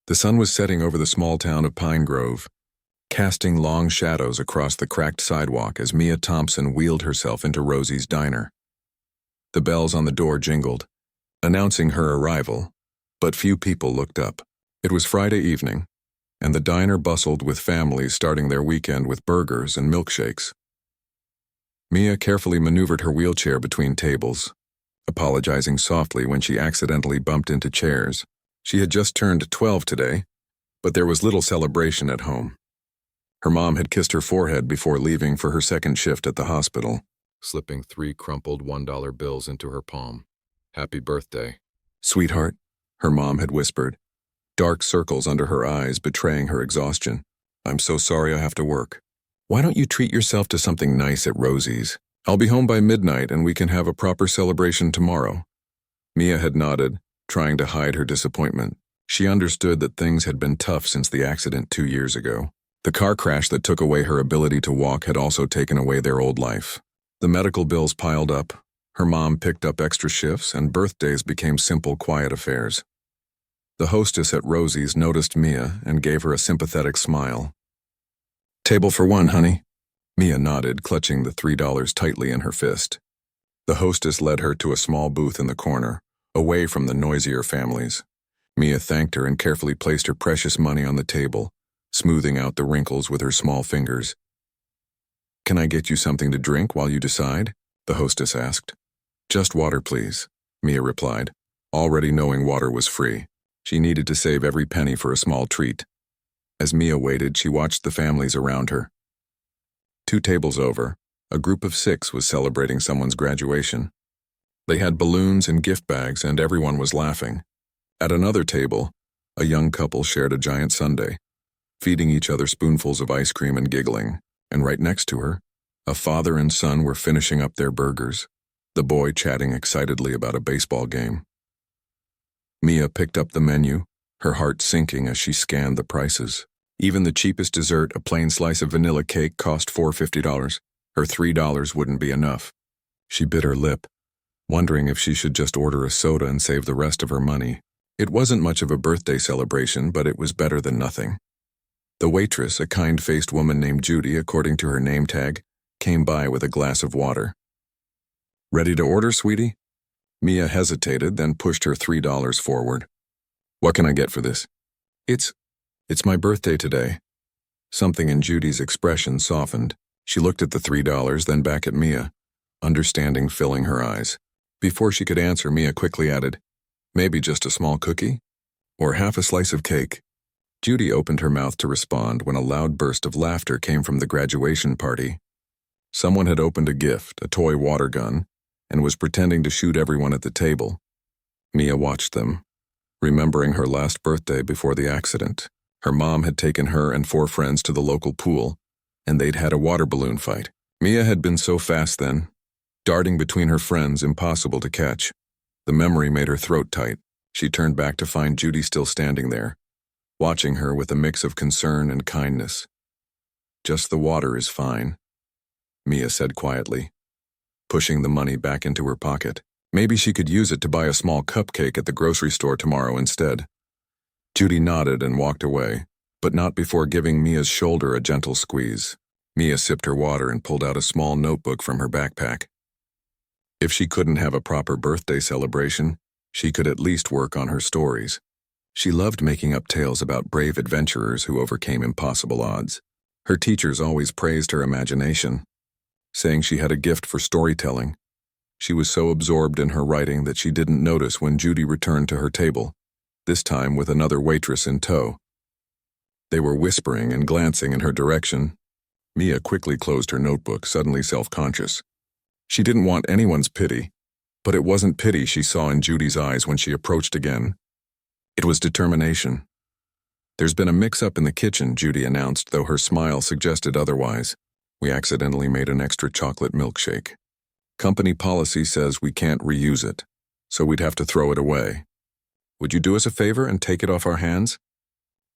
The sun was setting over the small town of Pine Grove, casting long shadows across the cracked sidewalk as Mia Thompson wheeled herself into Rosie's diner. The bells on the door jingled, announcing her arrival, but few people looked up. It was Friday evening, and the diner bustled with families starting their weekend with burgers and milkshakes. Mia carefully maneuvered her wheelchair between tables, apologizing softly when she accidentally bumped into chairs. She had just turned 12 today, but there was little celebration at home. Her mom had kissed her forehead before leaving for her second shift at the hospital, slipping 3 crumpled $1 bills into her palm. "Happy birthday, sweetheart," her mom had whispered, dark circles under her eyes betraying her exhaustion. "I'm so sorry I have to work. Why don't you treat yourself to something nice at Rosie's? I'll be home by midnight and we can have a proper celebration tomorrow." Mia had nodded, trying to hide her disappointment. She understood that things had been tough since the accident 2 years ago. The car crash that took away her ability to walk had also taken away their old life. The medical bills piled up, her mom picked up extra shifts, and birthdays became simple, quiet affairs. The hostess at Rosie's noticed Mia and gave her a sympathetic smile. "Table for one, honey." Mia nodded, clutching the $3 tightly in her fist. The hostess led her to a small booth in the corner, away from the noisier families. Mia thanked her and carefully placed her precious money on the table, smoothing out the wrinkles with her small fingers. "Can I get you something to drink while you decide?" the hostess asked. "Just water, please," Mia replied, already knowing water was free. She needed to save every penny for a small treat. As Mia waited, she watched the families around her. 2 tables over, a group of 6 was celebrating someone's graduation. They had balloons and gift bags, and everyone was laughing. At another table, a young couple shared a giant sundae, feeding each other spoonfuls of ice cream and giggling, and right next to her, a father and son were finishing up their burgers, the boy chatting excitedly about a baseball game. Mia picked up the menu, her heart sinking as she scanned the prices. Even the cheapest dessert, a plain slice of vanilla cake, cost $4.50. Her $3 wouldn't be enough. She bit her lip, wondering if she should just order a soda and save the rest of her money. It wasn't much of a birthday celebration, but it was better than nothing. The waitress, a kind-faced woman named Judy, according to her name tag, came by with a glass of water. "Ready to order, sweetie?" Mia hesitated, then pushed her $3 forward. "What can I get for this?" It's my birthday today." Something in Judy's expression softened. She looked at the $3, then back at Mia, understanding filling her eyes. Before she could answer, Mia quickly added, "Maybe just a small cookie? Or half a slice of cake?" Judy opened her mouth to respond when a loud burst of laughter came from the graduation party. Someone had opened a gift, a toy water gun, and was pretending to shoot everyone at the table. Mia watched them, remembering her last birthday before the accident. Her mom had taken her and 4 friends to the local pool, and they'd had a water balloon fight. Mia had been so fast then, darting between her friends, impossible to catch. The memory made her throat tight. She turned back to find Judy still standing there, watching her with a mix of concern and kindness. "Just the water is fine," Mia said quietly, pushing the money back into her pocket. Maybe she could use it to buy a small cupcake at the grocery store tomorrow instead. Judy nodded and walked away, but not before giving Mia's shoulder a gentle squeeze. Mia sipped her water and pulled out a small notebook from her backpack. If she couldn't have a proper birthday celebration, she could at least work on her stories. She loved making up tales about brave adventurers who overcame impossible odds. Her teachers always praised her imagination, saying she had a gift for storytelling. She was so absorbed in her writing that she didn't notice when Judy returned to her table, this time with another waitress in tow. They were whispering and glancing in her direction. Mia quickly closed her notebook, suddenly self-conscious. She didn't want anyone's pity, but it wasn't pity she saw in Judy's eyes when she approached again. It was determination. "There's been a mix-up in the kitchen," Judy announced, though her smile suggested otherwise. "We accidentally made an extra chocolate milkshake. Company policy says we can't reuse it, so we'd have to throw it away. Would you do us a favor and take it off our hands?"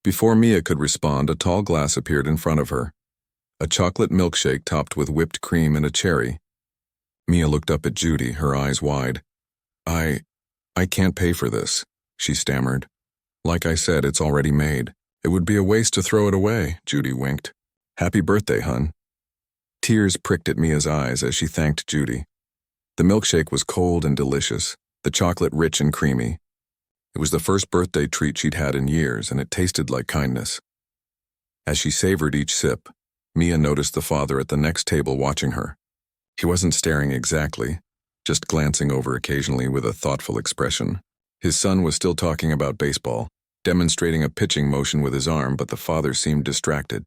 Before Mia could respond, a tall glass appeared in front of her, a chocolate milkshake topped with whipped cream and a cherry. Mia looked up at Judy, her eyes wide. I can't pay for this," she stammered. Like I said, it's already made. It would be a waste to throw it away, Judy winked. Happy birthday, hun. Tears pricked at Mia's eyes as she thanked Judy. The milkshake was cold and delicious, the chocolate rich and creamy. It was the first birthday treat she'd had in years, and it tasted like kindness. As she savored each sip, Mia noticed the father at the next table watching her. He wasn't staring exactly, just glancing over occasionally with a thoughtful expression. His son was still talking about baseball, demonstrating a pitching motion with his arm, but the father seemed distracted.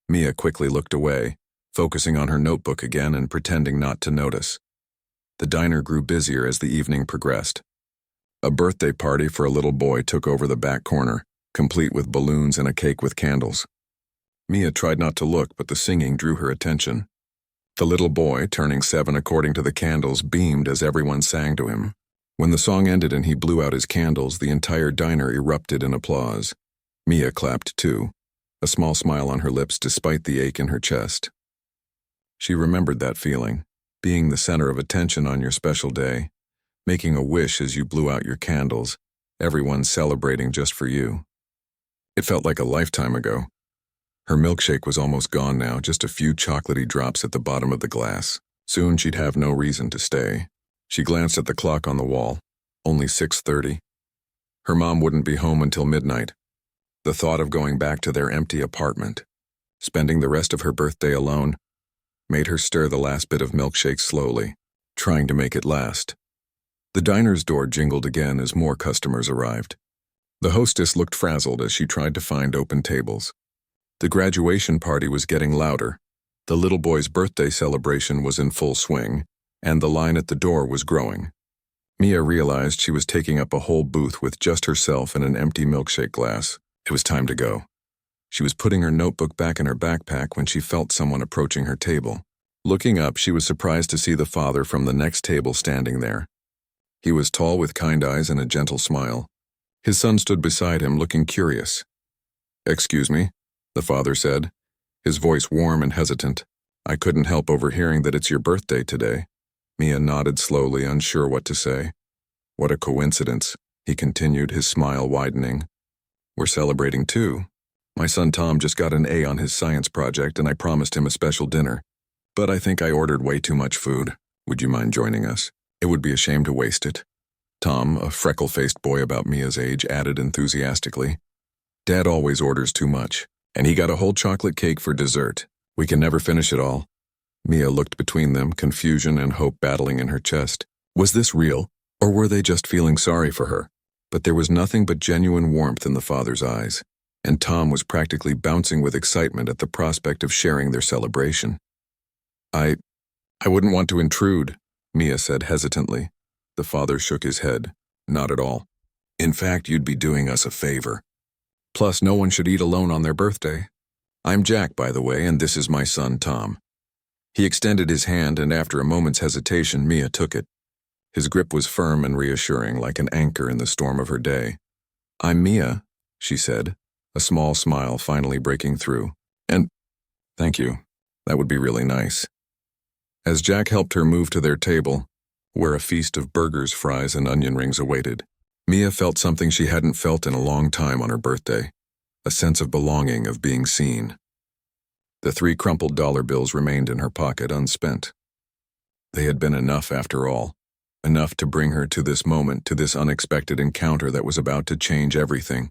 Mia quickly looked away, focusing on her notebook again and pretending not to notice. The diner grew busier as the evening progressed. A birthday party for a little boy took over the back corner, complete with balloons and a cake with candles. Mia tried not to look, but the singing drew her attention. The little boy, turning 7 according to the candles, beamed as everyone sang to him. When the song ended and he blew out his candles, the entire diner erupted in applause. Mia clapped too, a small smile on her lips despite the ache in her chest. She remembered that feeling, being the center of attention on your special day, making a wish as you blew out your candles, everyone celebrating just for you. It felt like a lifetime ago. Her milkshake was almost gone now, just a few chocolatey drops at the bottom of the glass. Soon she'd have no reason to stay. She glanced at the clock on the wall. Only 6:30. Her mom wouldn't be home until midnight. The thought of going back to their empty apartment, spending the rest of her birthday alone, made her stir the last bit of milkshake slowly, trying to make it last. The diner's door jingled again as more customers arrived. The hostess looked frazzled as she tried to find open tables. The graduation party was getting louder. The little boy's birthday celebration was in full swing, and the line at the door was growing. Mia realized she was taking up a whole booth with just herself and an empty milkshake glass. It was time to go. She was putting her notebook back in her backpack when she felt someone approaching her table. Looking up, she was surprised to see the father from the next table standing there. He was tall with kind eyes and a gentle smile. His son stood beside him, looking curious. "Excuse me," the father said, his voice warm and hesitant. "I couldn't help overhearing that it's your birthday today." Mia nodded slowly, unsure what to say. "What a coincidence," he continued, his smile widening. "We're celebrating too. My son Tom just got an A on his science project and I promised him a special dinner. But I think I ordered way too much food. Would you mind joining us? It would be a shame to waste it." Tom, a freckle-faced boy about Mia's age, added enthusiastically. "Dad always orders too much, and he got a whole chocolate cake for dessert. We can never finish it all." Mia looked between them, confusion and hope battling in her chest. Was this real, or were they just feeling sorry for her? But there was nothing but genuine warmth in the father's eyes, and Tom was practically bouncing with excitement at the prospect of sharing their celebration. I wouldn't want to intrude," Mia said hesitantly. The father shook his head. "Not at all. In fact, you'd be doing us a favor. Plus, no one should eat alone on their birthday. I'm Jack, by the way, and this is my son, Tom." He extended his hand, and after a moment's hesitation, Mia took it. His grip was firm and reassuring, like an anchor in the storm of her day. "I'm Mia," she said, a small smile finally breaking through. "And thank you. That would be really nice." As Jack helped her move to their table, where a feast of burgers, fries, and onion rings awaited, Mia felt something she hadn't felt in a long time on her birthday, a sense of belonging, of being seen. The 3 crumpled dollar bills remained in her pocket unspent. They had been enough after all, enough to bring her to this moment, to this unexpected encounter that was about to change everything.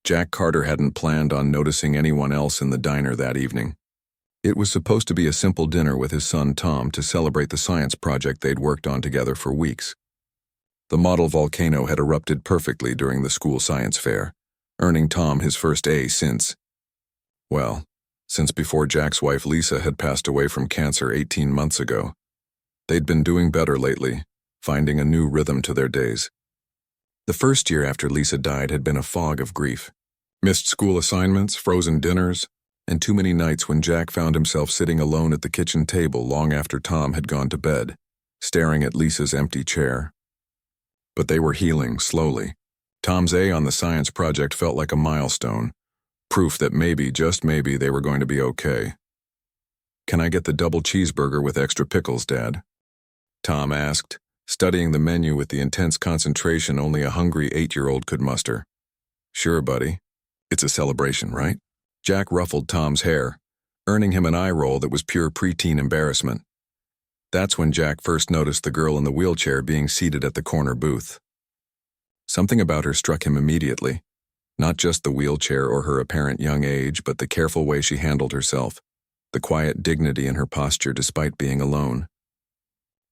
Jack Carter hadn't planned on noticing anyone else in the diner that evening. It was supposed to be a simple dinner with his son Tom to celebrate the science project they'd worked on together for weeks. The model volcano had erupted perfectly during the school science fair, earning Tom his first A since before Jack's wife Lisa had passed away from cancer 18 months ago. They'd been doing better lately, finding a new rhythm to their days. The first year after Lisa died had been a fog of grief. Missed school assignments, frozen dinners, and too many nights when Jack found himself sitting alone at the kitchen table long after Tom had gone to bed, staring at Lisa's empty chair. But they were healing, slowly. Tom's A on the science project felt like a milestone, proof that maybe, just maybe, they were going to be okay. "Can I get the double cheeseburger with extra pickles, Dad?" Tom asked, studying the menu with the intense concentration only a hungry 8-year-old could muster. Sure, buddy. It's a celebration, right? Jack ruffled Tom's hair, earning him an eye roll that was pure preteen embarrassment. That's when Jack first noticed the girl in the wheelchair being seated at the corner booth. Something about her struck him immediately. Not just the wheelchair or her apparent young age, but the careful way she handled herself, the quiet dignity in her posture despite being alone.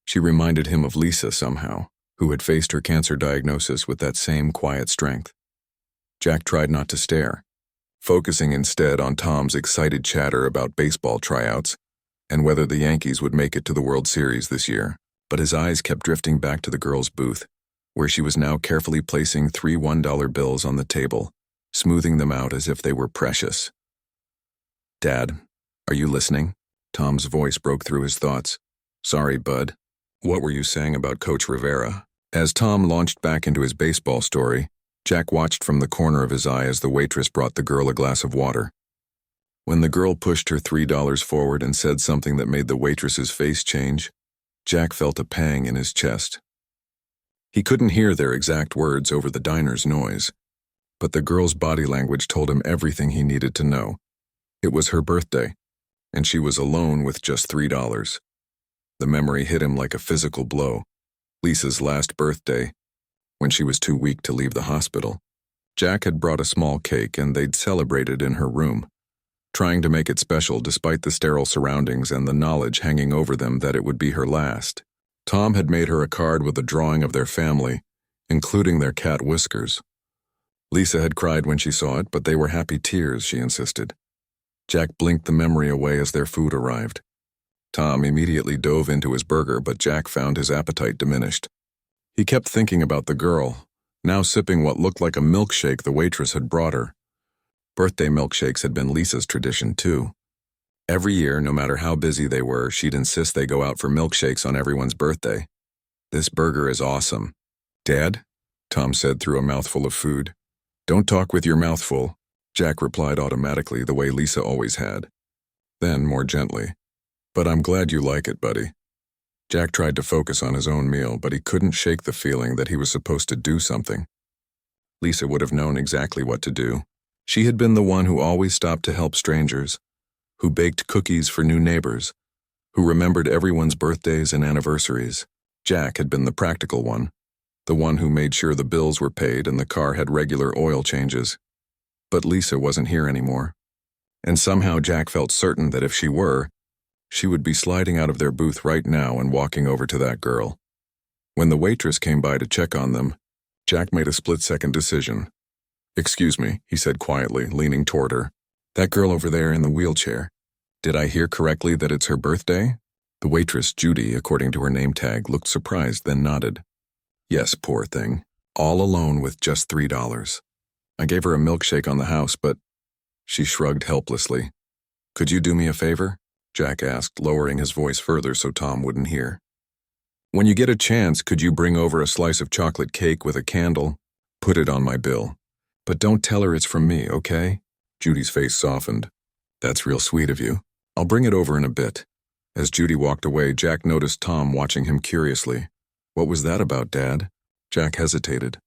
She reminded him of Lisa somehow, who had faced her cancer diagnosis with that same quiet strength. Jack tried not to stare, focusing instead on Tom's excited chatter about baseball tryouts and whether the Yankees would make it to the World Series this year. But his eyes kept drifting back to the girl's booth, where she was now carefully placing 3 $1 bills on the table, smoothing them out as if they were precious. "Dad, are you listening?" Tom's voice broke through his thoughts. "Sorry, bud. What were you saying about Coach Rivera?" As Tom launched back into his baseball story, Jack watched from the corner of his eye as the waitress brought the girl a glass of water. When the girl pushed her $3 forward and said something that made the waitress's face change, Jack felt a pang in his chest. He couldn't hear their exact words over the diner's noise, but the girl's body language told him everything he needed to know. It was her birthday, and she was alone with just $3. The memory hit him like a physical blow. Lisa's last birthday, when she was too weak to leave the hospital. Jack had brought a small cake and they'd celebrated in her room, trying to make it special despite the sterile surroundings and the knowledge hanging over them that it would be her last. Tom had made her a card with a drawing of their family, including their cat Whiskers. Lisa had cried when she saw it, but they were happy tears, she insisted. Jack blinked the memory away as their food arrived. Tom immediately dove into his burger, but Jack found his appetite diminished. He kept thinking about the girl, now sipping what looked like a milkshake the waitress had brought her. Birthday milkshakes had been Lisa's tradition, too. Every year, no matter how busy they were, she'd insist they go out for milkshakes on everyone's birthday. "This burger is awesome." "Dad?" Tom said through a mouthful of food. "Don't talk with your mouth full," Jack replied automatically the way Lisa always had. Then, more gently, "But I'm glad you like it, buddy." Jack tried to focus on his own meal, but he couldn't shake the feeling that he was supposed to do something. Lisa would have known exactly what to do. She had been the one who always stopped to help strangers, who baked cookies for new neighbors, who remembered everyone's birthdays and anniversaries. Jack had been the practical one, the one who made sure the bills were paid and the car had regular oil changes. But Lisa wasn't here anymore. And somehow Jack felt certain that if she were, she would be sliding out of their booth right now and walking over to that girl. When the waitress came by to check on them, Jack made a split-second decision. "Excuse me," he said quietly, leaning toward her. "That girl over there in the wheelchair. Did I hear correctly that it's her birthday?" The waitress, Judy, according to her name tag, looked surprised, then nodded. "Yes, poor thing. All alone with just $3. I gave her a milkshake on the house, but..." She shrugged helplessly. "Could you do me a favor?" Jack asked, lowering his voice further so Tom wouldn't hear. "When you get a chance, could you bring over a slice of chocolate cake with a candle? Put it on my bill. But don't tell her it's from me, okay?" Judy's face softened. "That's real sweet of you. I'll bring it over in a bit." As Judy walked away, Jack noticed Tom watching him curiously. "What was that about, Dad?" Jack hesitated.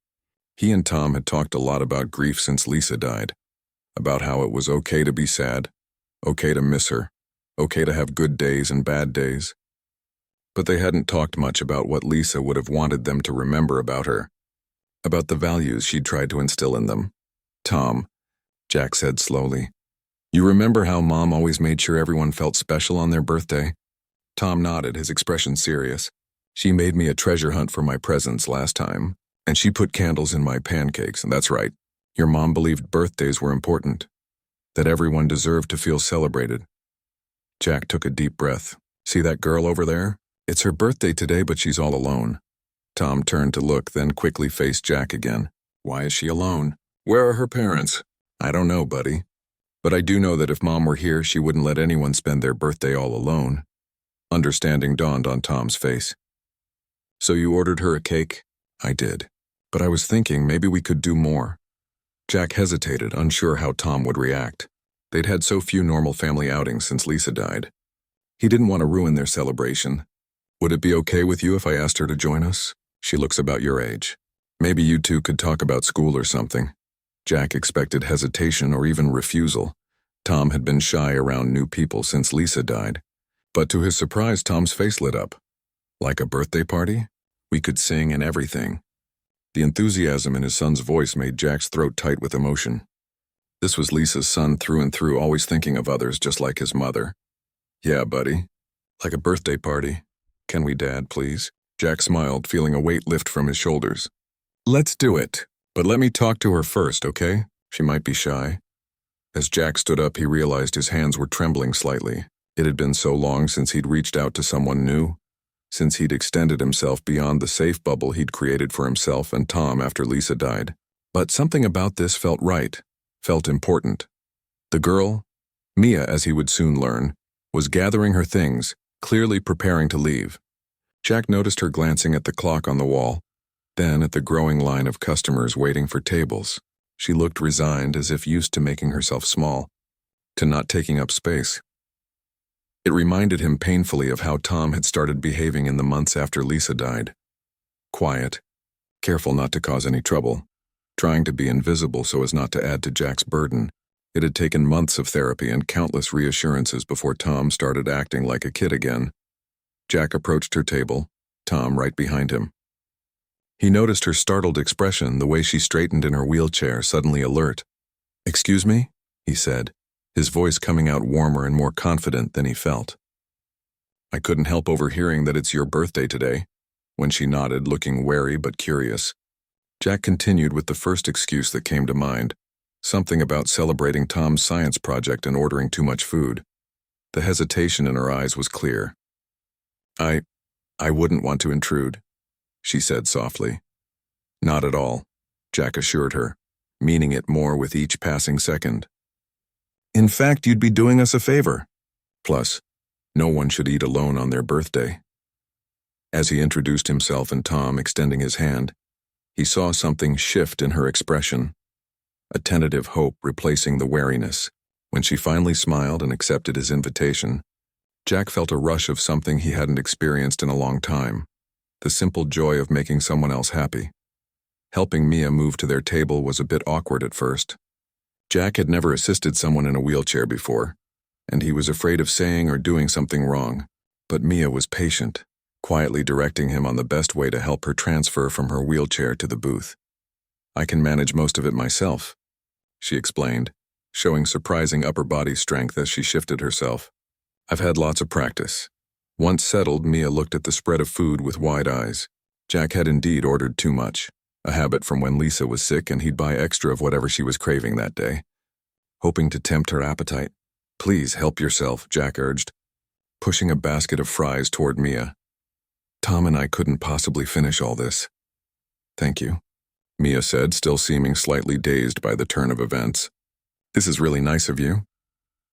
He and Tom had talked a lot about grief since Lisa died, about how it was okay to be sad, okay to miss her, okay to have good days and bad days. But they hadn't talked much about what Lisa would have wanted them to remember about her, about the values she'd tried to instill in them. "Tom," Jack said slowly, "you remember how Mom always made sure everyone felt special on their birthday?" Tom nodded, his expression serious. "She made me a treasure hunt for my presents last time, and she put candles in my pancakes, and that's right. Your mom believed birthdays were important, that everyone deserved to feel celebrated." Jack took a deep breath. "See that girl over there? It's her birthday today, but she's all alone." Tom turned to look, then quickly faced Jack again. "Why is she alone? Where are her parents?" "I don't know, buddy. But I do know that if Mom were here, she wouldn't let anyone spend their birthday all alone." Understanding dawned on Tom's face. "So you ordered her a cake?" "I did. But I was thinking maybe we could do more." Jack hesitated, unsure how Tom would react. They'd had so few normal family outings since Lisa died. He didn't want to ruin their celebration. "Would it be okay with you if I asked her to join us? She looks about your age. Maybe you two could talk about school or something." Jack expected hesitation or even refusal. Tom had been shy around new people since Lisa died. But to his surprise, Tom's face lit up. Like a birthday party? We could sing and everything. The enthusiasm in his son's voice made Jack's throat tight with emotion. This was Lisa's son through and through, always thinking of others just like his mother. Yeah, buddy. Like a birthday party. Can we, Dad, please? Jack smiled, feeling a weight lift from his shoulders. Let's do it. But let me talk to her first, okay? She might be shy. As Jack stood up, he realized his hands were trembling slightly. It had been so long since he'd reached out to someone new, since he'd extended himself beyond the safe bubble he'd created for himself and Tom after Lisa died. But something about this felt right, felt important. The girl, Mia as he would soon learn, was gathering her things, clearly preparing to leave. Jack noticed her glancing at the clock on the wall, then at the growing line of customers waiting for tables. She looked resigned, as if used to making herself small, to not taking up space. It reminded him painfully of how Tom had started behaving in the months after Lisa died. Quiet, careful not to cause any trouble, trying to be invisible so as not to add to Jack's burden. It had taken months of therapy and countless reassurances before Tom started acting like a kid again. Jack approached her table, Tom right behind him. He noticed her startled expression, the way she straightened in her wheelchair, suddenly alert. "Excuse me?" he said, his voice coming out warmer and more confident than he felt. "I couldn't help overhearing that it's your birthday today," when she nodded, looking wary but curious. Jack continued with the first excuse that came to mind, something about celebrating Tom's science project and ordering too much food. The hesitation in her eyes was clear. I wouldn't want to intrude," she said softly. "Not at all," Jack assured her, meaning it more with each passing second. "In fact, you'd be doing us a favor. Plus, no one should eat alone on their birthday." As he introduced himself and Tom extending his hand, he saw something shift in her expression, a tentative hope replacing the wariness. When she finally smiled and accepted his invitation, Jack felt a rush of something he hadn't experienced in a long time, the simple joy of making someone else happy. Helping Mia move to their table was a bit awkward at first. Jack had never assisted someone in a wheelchair before, and he was afraid of saying or doing something wrong. But Mia was patient, quietly directing him on the best way to help her transfer from her wheelchair to the booth. "I can manage most of it myself," she explained, showing surprising upper body strength as she shifted herself. "I've had lots of practice." Once settled, Mia looked at the spread of food with wide eyes. Jack had indeed ordered too much, a habit from when Lisa was sick, and he'd buy extra of whatever she was craving that day, hoping to tempt her appetite. "Please help yourself," Jack urged, pushing a basket of fries toward Mia. "Tom and I couldn't possibly finish all this." "Thank you," Mia said, still seeming slightly dazed by the turn of events. "This is really nice of you."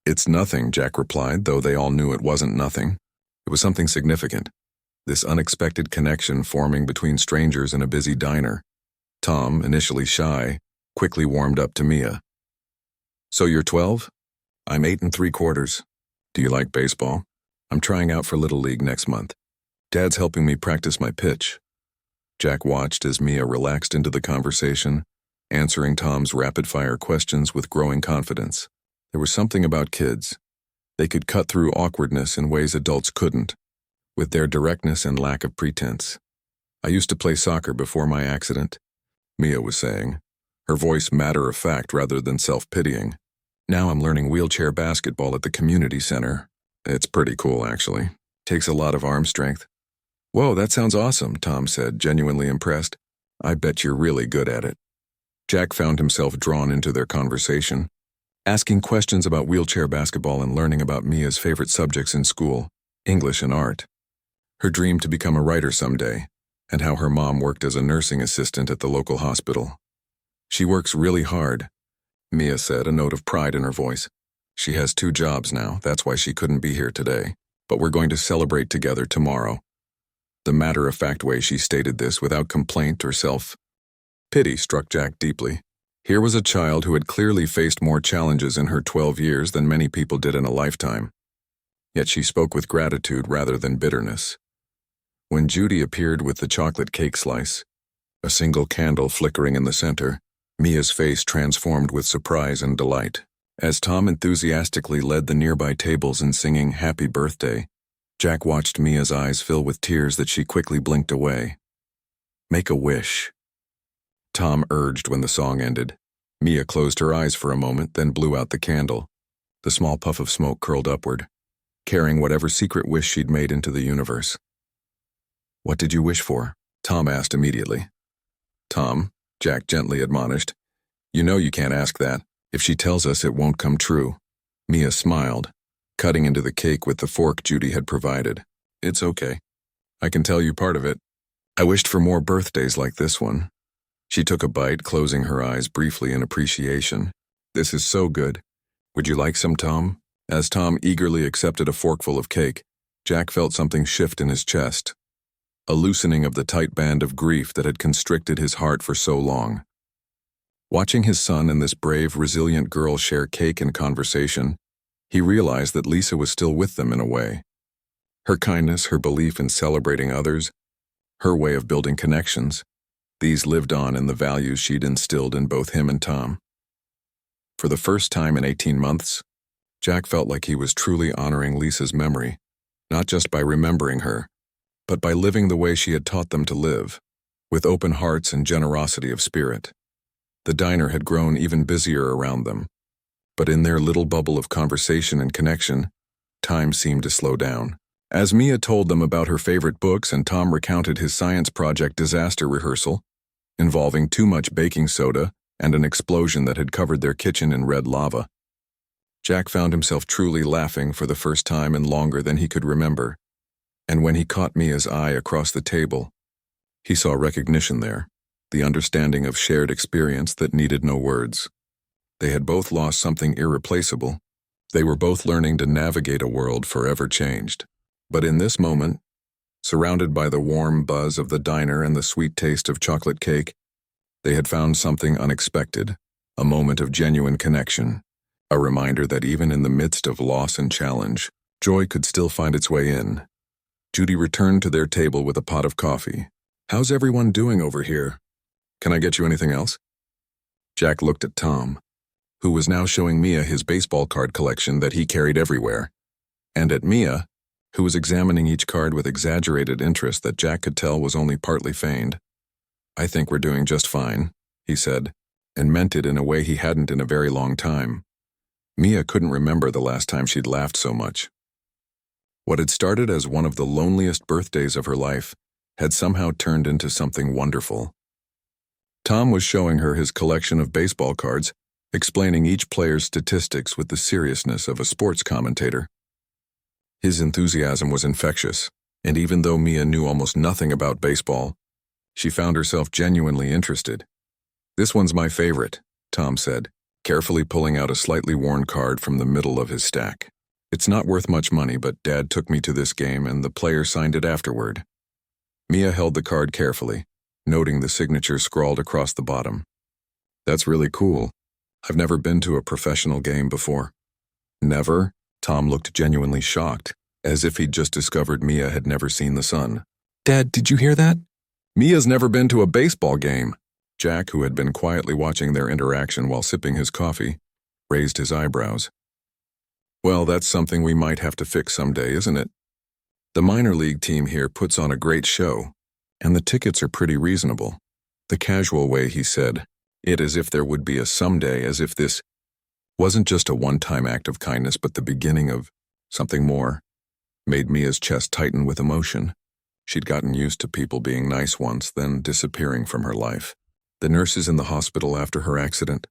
"It's nothing," Jack replied, though they all knew it wasn't nothing. It was something significant, this unexpected connection forming between strangers in a busy diner. Tom, initially shy, quickly warmed up to Mia. "So you're 12? I'm 8 3/4. Do you like baseball? I'm trying out for Little League next month. Dad's helping me practice my pitch." Jack watched as Mia relaxed into the conversation, answering Tom's rapid-fire questions with growing confidence. There was something about kids. They could cut through awkwardness in ways adults couldn't, with their directness and lack of pretense. "I used to play soccer before my accident," Mia was saying, her voice matter-of-fact rather than self-pitying. "Now I'm learning wheelchair basketball at the community center. It's pretty cool, actually. Takes a lot of arm strength." "Whoa, that sounds awesome," Tom said, genuinely impressed. "I bet you're really good at it." Jack found himself drawn into their conversation, asking questions about wheelchair basketball and learning about Mia's favorite subjects in school, English and art. Her dream to become a writer someday, and how her mom worked as a nursing assistant at the local hospital. "She works really hard," Mia said, a note of pride in her voice. "She has 2 jobs now, that's why she couldn't be here today, but we're going to celebrate together tomorrow." The matter-of-fact way she stated this without complaint or self-pity struck Jack deeply. Here was a child who had clearly faced more challenges in her 12 years than many people did in a lifetime. Yet she spoke with gratitude rather than bitterness. When Judy appeared with the chocolate cake slice, a single candle flickering in the center, Mia's face transformed with surprise and delight. As Tom enthusiastically led the nearby tables in singing Happy Birthday, Jack watched Mia's eyes fill with tears that she quickly blinked away. "Make a wish," Tom urged when the song ended. Mia closed her eyes for a moment, then blew out the candle. The small puff of smoke curled upward, carrying whatever secret wish she'd made into the universe. "What did you wish for?" Tom asked immediately. "Tom," Jack gently admonished, "you know you can't ask that. If she tells us, it won't come true." Mia smiled, cutting into the cake with the fork Judy had provided. "It's okay. I can tell you part of it. I wished for more birthdays like this one." She took a bite, closing her eyes briefly in appreciation. "This is so good. Would you like some, Tom?" As Tom eagerly accepted a forkful of cake, Jack felt something shift in his chest, a loosening of the tight band of grief that had constricted his heart for so long. Watching his son and this brave, resilient girl share cake and conversation, he realized that Lisa was still with them in a way. Her kindness, her belief in celebrating others, her way of building connections, these lived on in the values she'd instilled in both him and Tom. For the first time in 18 months, Jack felt like he was truly honoring Lisa's memory, not just by remembering her, but by living the way she had taught them to live, with open hearts and generosity of spirit. The diner had grown even busier around them, but in their little bubble of conversation and connection, time seemed to slow down. As Mia told them about her favorite books and Tom recounted his science project disaster rehearsal, involving too much baking soda and an explosion that had covered their kitchen in red lava, Jack found himself truly laughing for the first time in longer than he could remember. And when he caught Mia's eye across the table, he saw recognition there, the understanding of shared experience that needed no words. They had both lost something irreplaceable. They were both learning to navigate a world forever changed. But in this moment, surrounded by the warm buzz of the diner and the sweet taste of chocolate cake, they had found something unexpected, a moment of genuine connection, a reminder that even in the midst of loss and challenge, joy could still find its way in. Judy returned to their table with a pot of coffee. "How's everyone doing over here? Can I get you anything else?" Jack looked at Tom, who was now showing Mia his baseball card collection that he carried everywhere, and at Mia, who was examining each card with exaggerated interest that Jack could tell was only partly feigned. "I think we're doing just fine," he said, and meant it in a way he hadn't in a very long time. Mia couldn't remember the last time she'd laughed so much. What had started as one of the loneliest birthdays of her life had somehow turned into something wonderful. Tom was showing her his collection of baseball cards, explaining each player's statistics with the seriousness of a sports commentator. His enthusiasm was infectious, and even though Mia knew almost nothing about baseball, she found herself genuinely interested. "This one's my favorite," Tom said, carefully pulling out a slightly worn card from the middle of his stack. "It's not worth much money, but Dad took me to this game and the player signed it afterward." Mia held the card carefully, noting the signature scrawled across the bottom. "That's really cool. I've never been to a professional game before." "Never?" Tom looked genuinely shocked, as if he'd just discovered Mia had never seen the sun. "Dad, did you hear that? Mia's never been to a baseball game." Jack, who had been quietly watching their interaction while sipping his coffee, raised his eyebrows. "Well, that's something we might have to fix someday, isn't it? The minor league team here puts on a great show, and the tickets are pretty reasonable." The casual way he said it, as if there would be a someday, as if this wasn't just a one-time act of kindness but the beginning of something more, made Mia's chest tighten with emotion. She'd gotten used to people being nice once, then disappearing from her life. The nurses in the hospital after her accident,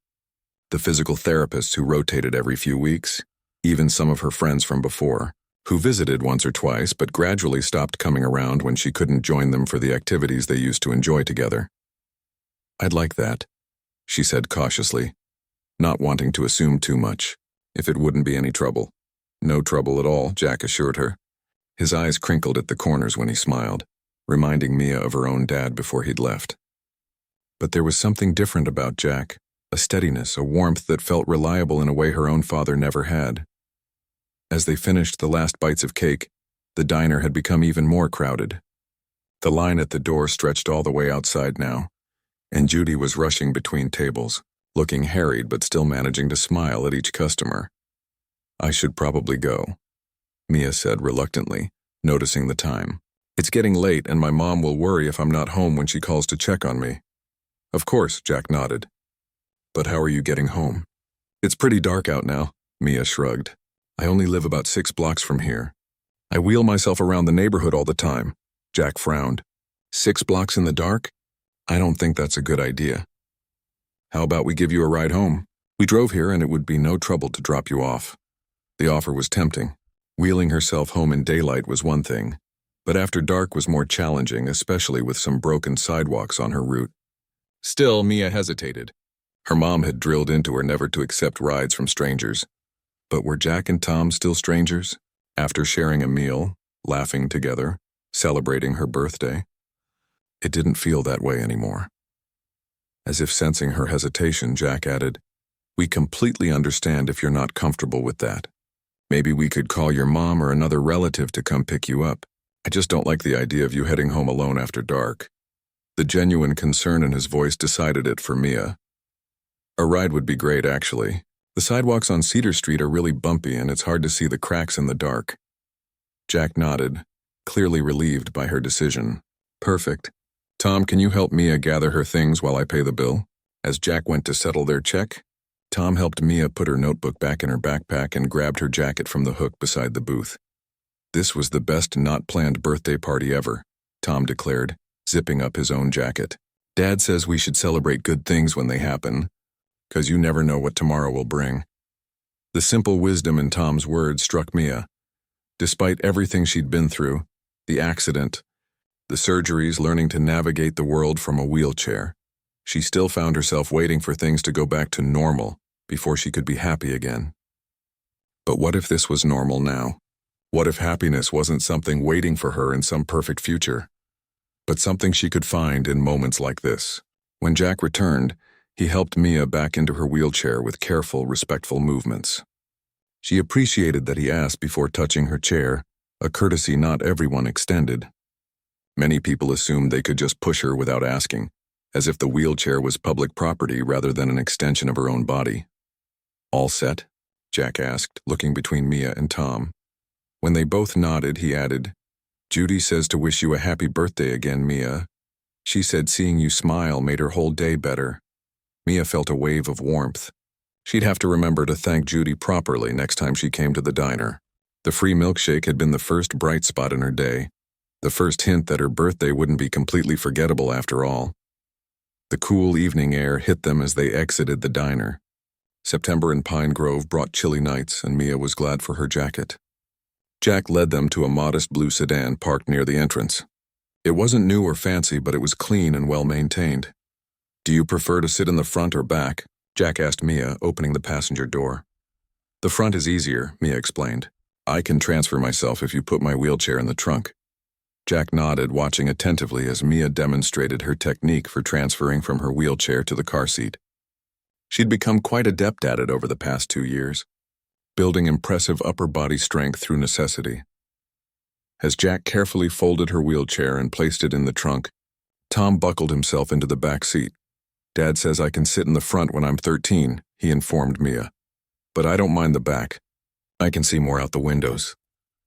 the physical therapists who rotated every few weeks, even some of her friends from before, who visited once or twice but gradually stopped coming around when she couldn't join them for the activities they used to enjoy together. "I'd like that," she said cautiously, not wanting to assume too much, if it wouldn't be any trouble. "No trouble at all," Jack assured her. His eyes crinkled at the corners when he smiled, reminding Mia of her own dad before he'd left. But there was something different about Jack, a steadiness, a warmth that felt reliable in a way her own father never had. As they finished the last bites of cake, the diner had become even more crowded. The line at the door stretched all the way outside now, and Judy was rushing between tables, looking harried but still managing to smile at each customer. "I should probably go," Mia said reluctantly, noticing the time. "It's getting late and my mom will worry if I'm not home when she calls to check on me." "Of course," Jack nodded. "But how are you getting home?" "It's pretty dark out now," Mia shrugged. "I only live about 6 blocks from here. I wheel myself around the neighborhood all the time." Jack frowned. 6 blocks in the dark? I don't think that's a good idea. "How about we give you a ride home? We drove here and it would be no trouble to drop you off." The offer was tempting. Wheeling herself home in daylight was one thing, but after dark was more challenging, especially with some broken sidewalks on her route. Still, Mia hesitated. Her mom had drilled into her never to accept rides from strangers. But were Jack and Tom still strangers? After sharing a meal, laughing together, celebrating her birthday? It didn't feel that way anymore. As if sensing her hesitation, Jack added, "We completely understand if you're not comfortable with that. Maybe we could call your mom or another relative to come pick you up. I just don't like the idea of you heading home alone after dark." The genuine concern in his voice decided it for Mia. "A ride would be great, actually. The sidewalks on Cedar Street are really bumpy and it's hard to see the cracks in the dark." Jack nodded, clearly relieved by her decision. "Perfect. Tom, can you help Mia gather her things while I pay the bill?" As Jack went to settle their check, Tom helped Mia put her notebook back in her backpack and grabbed her jacket from the hook beside the booth. "This was the best not-planned birthday party ever," Tom declared, zipping up his own jacket. "Dad says we should celebrate good things when they happen, 'cause you never know what tomorrow will bring." The simple wisdom in Tom's words struck Mia. Despite everything she'd been through, the accident, the surgeries, learning to navigate the world from a wheelchair, she still found herself waiting for things to go back to normal before she could be happy again. But what if this was normal now? What if happiness wasn't something waiting for her in some perfect future, but something she could find in moments like this? When Jack returned, he helped Mia back into her wheelchair with careful, respectful movements. She appreciated that he asked before touching her chair, a courtesy not everyone extended. Many people assumed they could just push her without asking, as if the wheelchair was public property rather than an extension of her own body. "All set?" Jack asked, looking between Mia and Tom. When they both nodded, he added, "Judy says to wish you a happy birthday again, Mia. She said seeing you smile made her whole day better." Mia felt a wave of warmth. She'd have to remember to thank Judy properly next time she came to the diner. The free milkshake had been the first bright spot in her day, the first hint that her birthday wouldn't be completely forgettable after all. The cool evening air hit them as they exited the diner. September in Pine Grove brought chilly nights, and Mia was glad for her jacket. Jack led them to a modest blue sedan parked near the entrance. It wasn't new or fancy, but it was clean and well-maintained. "Do you prefer to sit in the front or back?" Jack asked Mia, opening the passenger door. "The front is easier," Mia explained. "I can transfer myself if you put my wheelchair in the trunk." Jack nodded, watching attentively as Mia demonstrated her technique for transferring from her wheelchair to the car seat. She'd become quite adept at it over the past 2 years, building impressive upper body strength through necessity. As Jack carefully folded her wheelchair and placed it in the trunk, Tom buckled himself into the back seat. "Dad says I can sit in the front when I'm 13, he informed Mia. "But I don't mind the back. I can see more out the windows."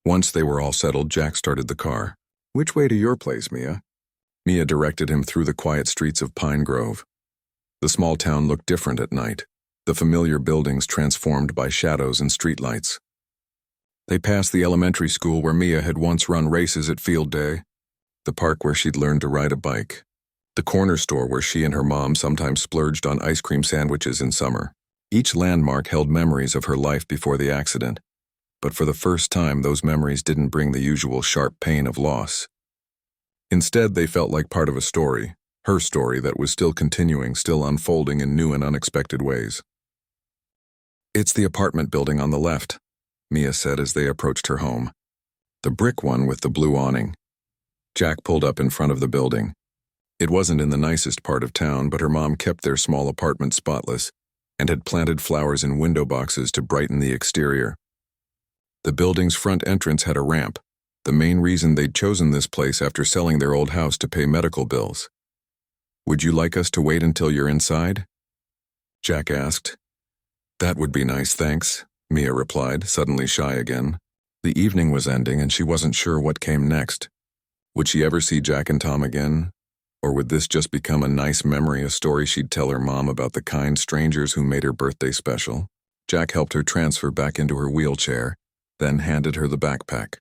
Once they were all settled, Jack started the car. "Which way to your place, Mia?" Mia directed him through the quiet streets of Pine Grove. The small town looked different at night, the familiar buildings transformed by shadows and streetlights. They passed the elementary school where Mia had once run races at field day, the park where she'd learned to ride a bike, the corner store where she and her mom sometimes splurged on ice cream sandwiches in summer. Each landmark held memories of her life before the accident, but for the first time those memories didn't bring the usual sharp pain of loss. Instead, they felt like part of a story, her story that was still continuing, still unfolding in new and unexpected ways. "It's the apartment building on the left," Mia said as they approached her home. "The brick one with the blue awning." Jack pulled up in front of the building. It wasn't in the nicest part of town, but her mom kept their small apartment spotless and had planted flowers in window boxes to brighten the exterior. The building's front entrance had a ramp, the main reason they'd chosen this place after selling their old house to pay medical bills. Would you like us to wait until you're inside? Jack asked. That would be nice, thanks, Mia replied, suddenly shy again. The evening was ending and she wasn't sure what came next. Would she ever see Jack and Tom again? Or would this just become a nice memory, a story she'd tell her mom about the kind strangers who made her birthday special? Jack helped her transfer back into her wheelchair, then handed her the backpack.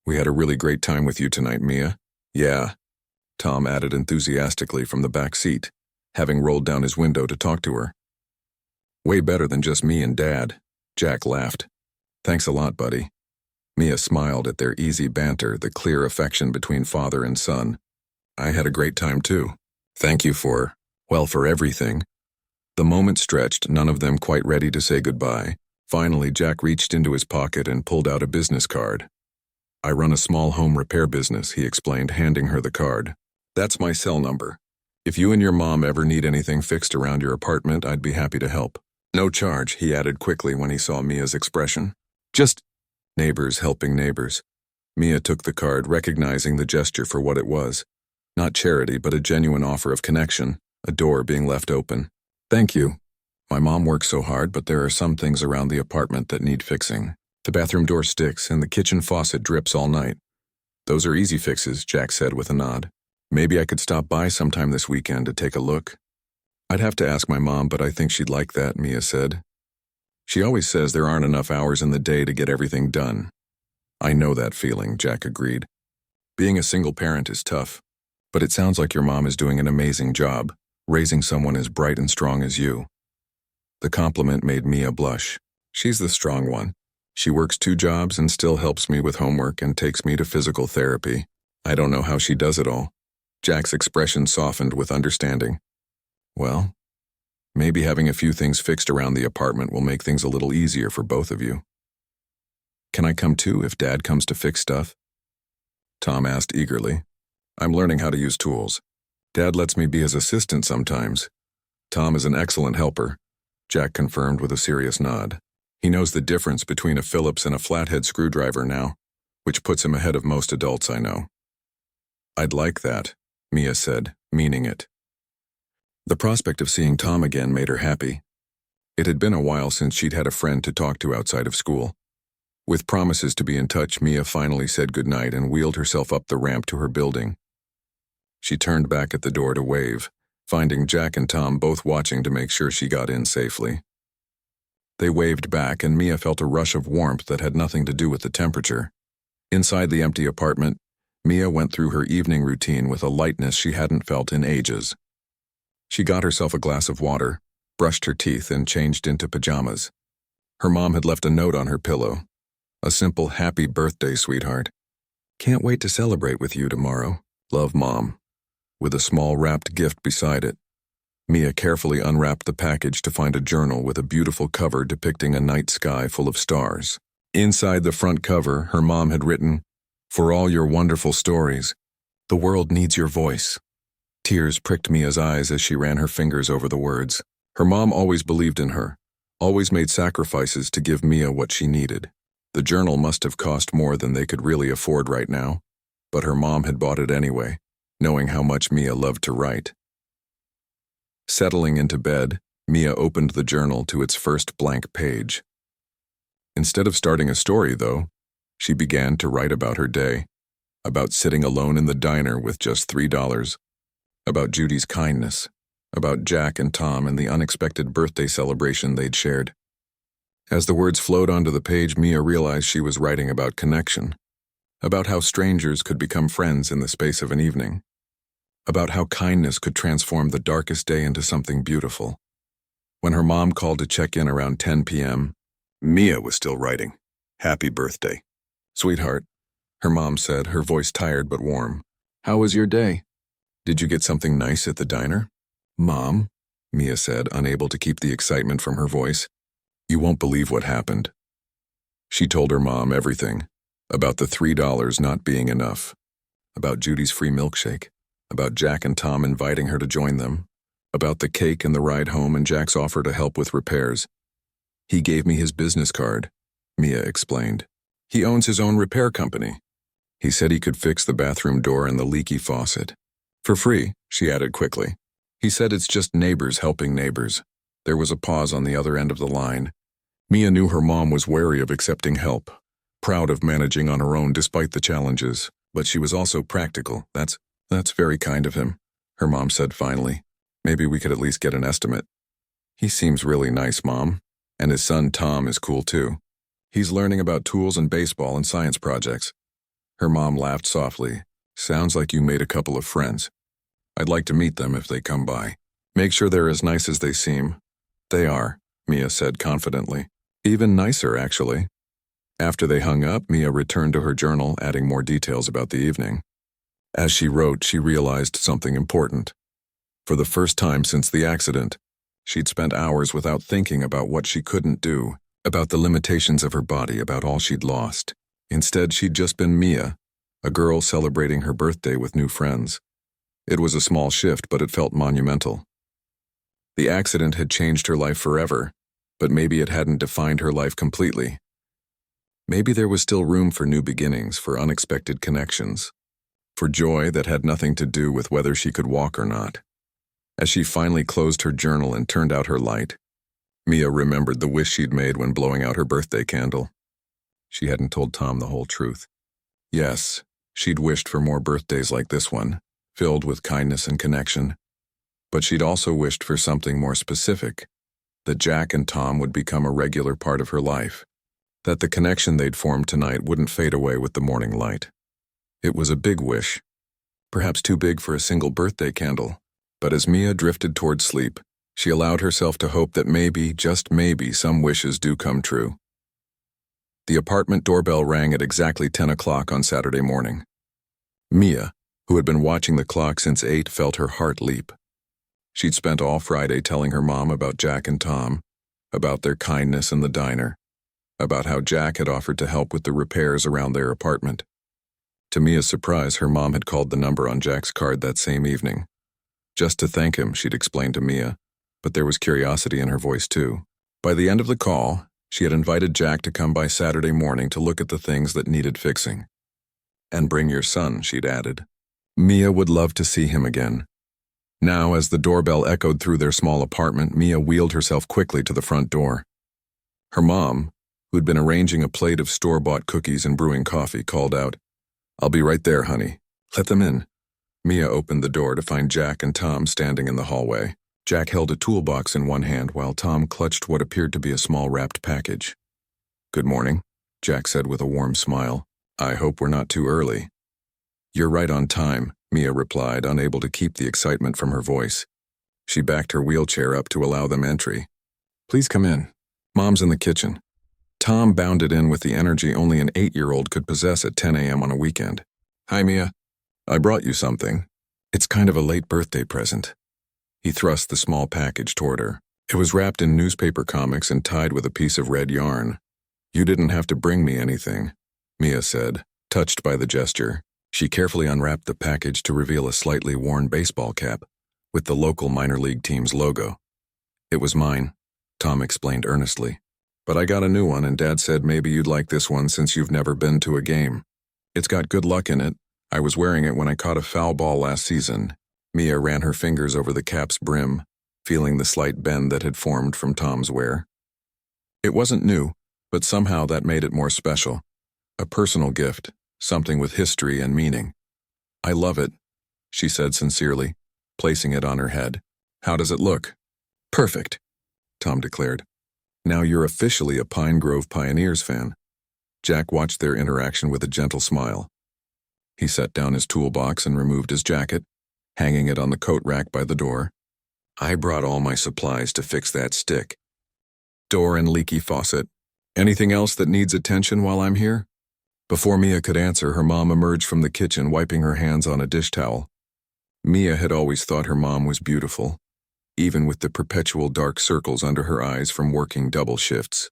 We had a really great time with you tonight, Mia. Yeah, Tom added enthusiastically from the back seat, having rolled down his window to talk to her. Way better than just me and Dad, Jack laughed. Thanks a lot, buddy. Mia smiled at their easy banter, the clear affection between father and son. I had a great time too. Thank you for everything. The moment stretched, none of them quite ready to say goodbye. Finally, Jack reached into his pocket and pulled out a business card. I run a small home repair business, he explained, handing her the card. That's my cell number. If you and your mom ever need anything fixed around your apartment, I'd be happy to help. No charge, he added quickly when he saw Mia's expression. Just neighbors helping neighbors. Mia took the card, recognizing the gesture for what it was. Not charity, but a genuine offer of connection, a door being left open. Thank you. My mom works so hard, but there are some things around the apartment that need fixing. The bathroom door sticks and the kitchen faucet drips all night. Those are easy fixes, Jack said with a nod. Maybe I could stop by sometime this weekend to take a look. I'd have to ask my mom, but I think she'd like that, Mia said. She always says there aren't enough hours in the day to get everything done. I know that feeling, Jack agreed. Being a single parent is tough, but it sounds like your mom is doing an amazing job, raising someone as bright and strong as you. The compliment made Mia blush. She's the strong one. She works 2 jobs and still helps me with homework and takes me to physical therapy. I don't know how she does it all. Jack's expression softened with understanding. Well, maybe having a few things fixed around the apartment will make things a little easier for both of you. Can I come too if Dad comes to fix stuff? Tom asked eagerly. I'm learning how to use tools. Dad lets me be his assistant sometimes. Tom is an excellent helper, Jack confirmed with a serious nod. He knows the difference between a Phillips and a flathead screwdriver now, which puts him ahead of most adults I know. I'd like that, Mia said, meaning it. The prospect of seeing Tom again made her happy. It had been a while since she'd had a friend to talk to outside of school. With promises to be in touch, Mia finally said goodnight and wheeled herself up the ramp to her building. She turned back at the door to wave, finding Jack and Tom both watching to make sure she got in safely. They waved back and Mia felt a rush of warmth that had nothing to do with the temperature. Inside the empty apartment, Mia went through her evening routine with a lightness she hadn't felt in ages. She got herself a glass of water, brushed her teeth, and changed into pajamas. Her mom had left a note on her pillow. A simple happy birthday, sweetheart. Can't wait to celebrate with you tomorrow. Love, Mom. With a small wrapped gift beside it. Mia carefully unwrapped the package to find a journal with a beautiful cover depicting a night sky full of stars. Inside the front cover, her mom had written, "For all your wonderful stories, the world needs your voice." Tears pricked Mia's eyes as she ran her fingers over the words. Her mom always believed in her, always made sacrifices to give Mia what she needed. The journal must have cost more than they could really afford right now, but her mom had bought it anyway, knowing how much Mia loved to write. Settling into bed, Mia opened the journal to its first blank page. Instead of starting a story, though, she began to write about her day, about sitting alone in the diner with just $3, about Judy's kindness, about Jack and Tom and the unexpected birthday celebration they'd shared. As the words flowed onto the page, Mia realized she was writing about connection, about how strangers could become friends in the space of an evening, about how kindness could transform the darkest day into something beautiful. When her mom called to check in around 10 p.m., Mia was still writing. Happy birthday. Sweetheart, her mom said, her voice tired but warm. How was your day? Did you get something nice at the diner? Mom, Mia said, unable to keep the excitement from her voice. You won't believe what happened. She told her mom everything, about the $3 not being enough, about Judy's free milkshake, about Jack and Tom inviting her to join them, about the cake and the ride home and Jack's offer to help with repairs. He gave me his business card, Mia explained. He owns his own repair company. He said he could fix the bathroom door and the leaky faucet. For free, she added quickly. He said it's just neighbors helping neighbors. There was a pause on the other end of the line. Mia knew her mom was wary of accepting help, proud of managing on her own despite the challenges, but she was also practical. That's very kind of him, her mom said finally. Maybe we could at least get an estimate. He seems really nice, Mom. And his son Tom is cool too. He's learning about tools and baseball and science projects. Her mom laughed softly. Sounds like you made a couple of friends. I'd like to meet them if they come by. Make sure they're as nice as they seem. They are, Mia said confidently. Even nicer, actually. After they hung up, Mia returned to her journal, adding more details about the evening. As she wrote, she realized something important. For the first time since the accident, she'd spent hours without thinking about what she couldn't do, about the limitations of her body, about all she'd lost. Instead, she'd just been Mia, a girl celebrating her birthday with new friends. It was a small shift, but it felt monumental. The accident had changed her life forever, but maybe it hadn't defined her life completely. Maybe there was still room for new beginnings, for unexpected connections, for joy that had nothing to do with whether she could walk or not. As she finally closed her journal and turned out her light, Mia remembered the wish she'd made when blowing out her birthday candle. She hadn't told Tom the whole truth. Yes, she'd wished for more birthdays like this one, filled with kindness and connection. But she'd also wished for something more specific, that Jack and Tom would become a regular part of her life, that the connection they'd formed tonight wouldn't fade away with the morning light. It was a big wish, perhaps too big for a single birthday candle, but as Mia drifted toward sleep, she allowed herself to hope that maybe, just maybe, some wishes do come true. The apartment doorbell rang at exactly 10 o'clock on Saturday morning. Mia, who had been watching the clock since 8, felt her heart leap. She'd spent all Friday telling her mom about Jack and Tom, about their kindness in the diner, about how Jack had offered to help with the repairs around their apartment. To Mia's surprise, her mom had called the number on Jack's card that same evening. Just to thank him, she'd explained to Mia, but there was curiosity in her voice too. By the end of the call, she had invited Jack to come by Saturday morning to look at the things that needed fixing. And bring your son, she'd added. Mia would love to see him again. Now, as the doorbell echoed through their small apartment, Mia wheeled herself quickly to the front door. Her mom, who'd been arranging a plate of store-bought cookies and brewing coffee, called out, "I'll be right there, honey. Let them in." Mia opened the door to find Jack and Tom standing in the hallway. Jack held a toolbox in one hand while Tom clutched what appeared to be a small wrapped package. "Good morning," Jack said with a warm smile. "I hope we're not too early." "You're right on time," Mia replied, unable to keep the excitement from her voice. She backed her wheelchair up to allow them entry. "Please come in. Mom's in the kitchen." Tom bounded in with the energy only an 8-year-old could possess at 10 a.m. on a weekend. "Hi, Mia. I brought you something. It's kind of a late birthday present." He thrust the small package toward her. It was wrapped in newspaper comics and tied with a piece of red yarn. "You didn't have to bring me anything," Mia said, touched by the gesture. She carefully unwrapped the package to reveal a slightly worn baseball cap with the local minor league team's logo. "It was mine," Tom explained earnestly. "But I got a new one and Dad said maybe you'd like this one since you've never been to a game. It's got good luck in it. I was wearing it when I caught a foul ball last season." Mia ran her fingers over the cap's brim, feeling the slight bend that had formed from Tom's wear. It wasn't new, but somehow that made it more special. A personal gift, something with history and meaning. "I love it," she said sincerely, placing it on her head. "How does it look?" "Perfect," Tom declared. "Now you're officially a Pine Grove Pioneers fan." Jack watched their interaction with a gentle smile. He set down his toolbox and removed his jacket, hanging it on the coat rack by the door. "I brought all my supplies to fix that stick. Door and leaky faucet. Anything else that needs attention while I'm here?" Before Mia could answer, her mom emerged from the kitchen, wiping her hands on a dish towel. Mia had always thought her mom was beautiful, even with the perpetual dark circles under her eyes from working double shifts.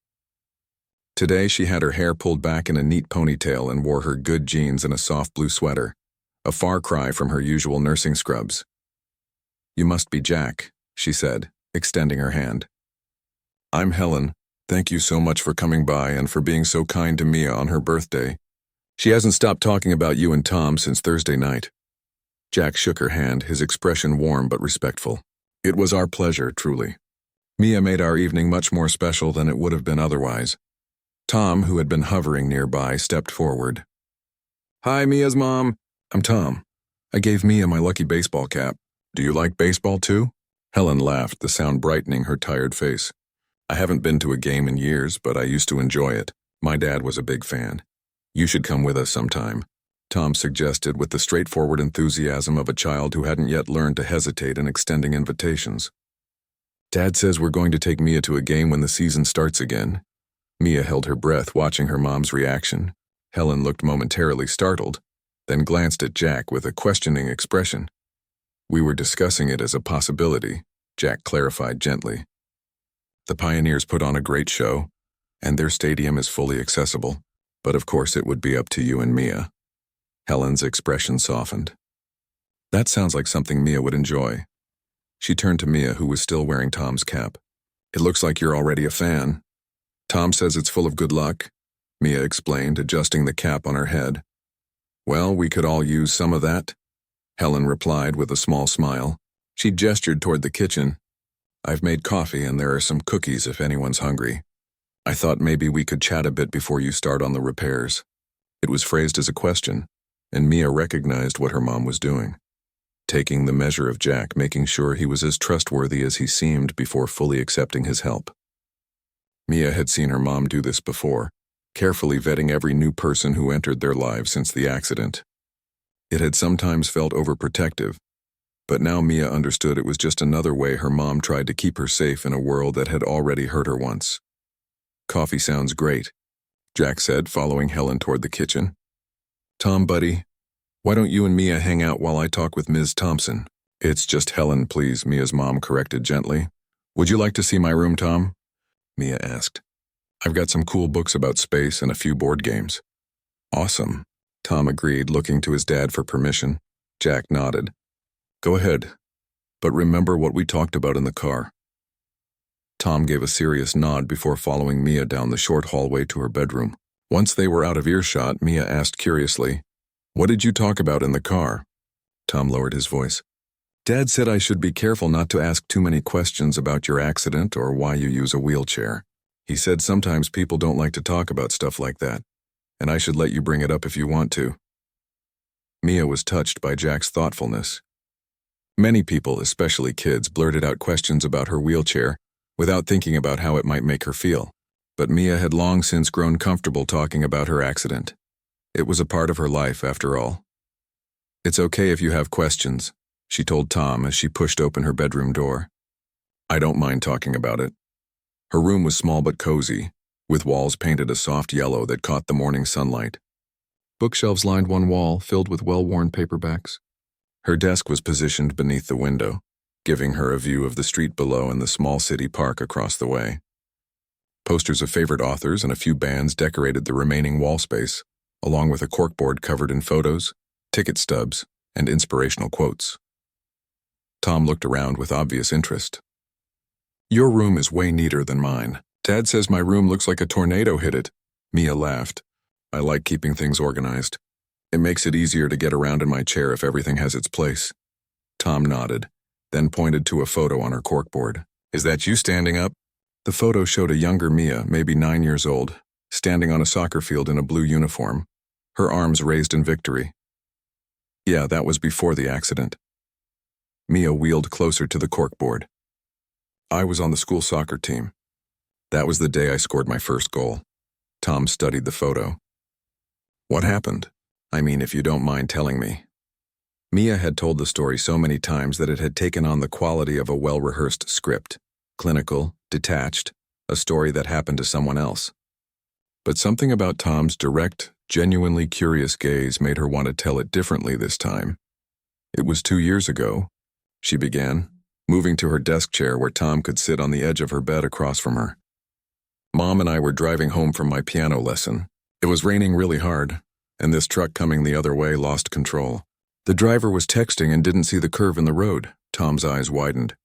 Today she had her hair pulled back in a neat ponytail and wore her good jeans and a soft blue sweater, a far cry from her usual nursing scrubs. "You must be Jack," she said, extending her hand. "I'm Helen. Thank you so much for coming by and for being so kind to Mia on her birthday. She hasn't stopped talking about you and Tom since Thursday night." Jack shook her hand, his expression warm but respectful. It was our pleasure, truly. Mia made our evening much more special than it would have been otherwise. Tom, who had been hovering nearby, stepped forward. Hi, Mia's mom. I'm Tom. I gave Mia my lucky baseball cap. Do you like baseball too? Helen laughed, the sound brightening her tired face. I haven't been to a game in years, but I used to enjoy it. My dad was a big fan. You should come with us sometime, Tom suggested with the straightforward enthusiasm of a child who hadn't yet learned to hesitate in extending invitations. Dad says we're going to take Mia to a game when the season starts again. Mia held her breath, watching her mom's reaction. Helen looked momentarily startled, then glanced at Jack with a questioning expression. We were discussing it as a possibility, Jack clarified gently. The Pioneers put on a great show, and their stadium is fully accessible, but of course it would be up to you and Mia. Helen's expression softened. That sounds like something Mia would enjoy. She turned to Mia, who was still wearing Tom's cap. It looks like you're already a fan. Tom says it's full of good luck, Mia explained, adjusting the cap on her head. Well, we could all use some of that, Helen replied with a small smile. She gestured toward the kitchen. I've made coffee and there are some cookies if anyone's hungry. I thought maybe we could chat a bit before you start on the repairs. It was phrased as a question, and Mia recognized what her mom was doing. Taking the measure of Jack, making sure he was as trustworthy as he seemed before fully accepting his help. Mia had seen her mom do this before, carefully vetting every new person who entered their lives since the accident. It had sometimes felt overprotective, but now Mia understood it was just another way her mom tried to keep her safe in a world that had already hurt her once. Coffee sounds great, Jack said, following Helen toward the kitchen. Tom, buddy, why don't you and Mia hang out while I talk with Ms. Thompson? It's just Helen, please, Mia's mom corrected gently. Would you like to see my room, Tom? Mia asked. I've got some cool books about space and a few board games. Awesome, Tom agreed, looking to his dad for permission. Jack nodded. Go ahead, but remember what we talked about in the car. Tom gave a serious nod before following Mia down the short hallway to her bedroom. Once they were out of earshot, Mia asked curiously, What did you talk about in the car? Tom lowered his voice. Dad said I should be careful not to ask too many questions about your accident or why you use a wheelchair. He said sometimes people don't like to talk about stuff like that, and I should let you bring it up if you want to. Mia was touched by Jack's thoughtfulness. Many people, especially kids, blurted out questions about her wheelchair without thinking about how it might make her feel. But Mia had long since grown comfortable talking about her accident. It was a part of her life, after all. It's okay if you have questions, she told Tom as she pushed open her bedroom door. I don't mind talking about it. Her room was small but cozy, with walls painted a soft yellow that caught the morning sunlight. Bookshelves lined one wall, filled with well-worn paperbacks. Her desk was positioned beneath the window, giving her a view of the street below and the small city park across the way. Posters of favorite authors and a few bands decorated the remaining wall space, along with a corkboard covered in photos, ticket stubs, and inspirational quotes. Tom looked around with obvious interest. Your room is way neater than mine. Dad says my room looks like a tornado hit it. Mia laughed. I like keeping things organized. It makes it easier to get around in my chair if everything has its place. Tom nodded, then pointed to a photo on her corkboard. Is that you standing up? The photo showed a younger Mia, maybe 9 years old, standing on a soccer field in a blue uniform, her arms raised in victory. Yeah, that was before the accident. Mia wheeled closer to the corkboard. I was on the school soccer team. That was the day I scored my first goal. Tom studied the photo. What happened? I mean, if you don't mind telling me. Mia had told the story so many times that it had taken on the quality of a well-rehearsed script. Clinical, detached, a story that happened to someone else. But something about Tom's direct, genuinely curious gaze made her want to tell it differently this time. It was 2 years ago, she began, moving to her desk chair where Tom could sit on the edge of her bed across from her. Mom and I were driving home from my piano lesson. It was raining really hard, and this truck coming the other way lost control. The driver was texting and didn't see the curve in the road. Tom's eyes widened.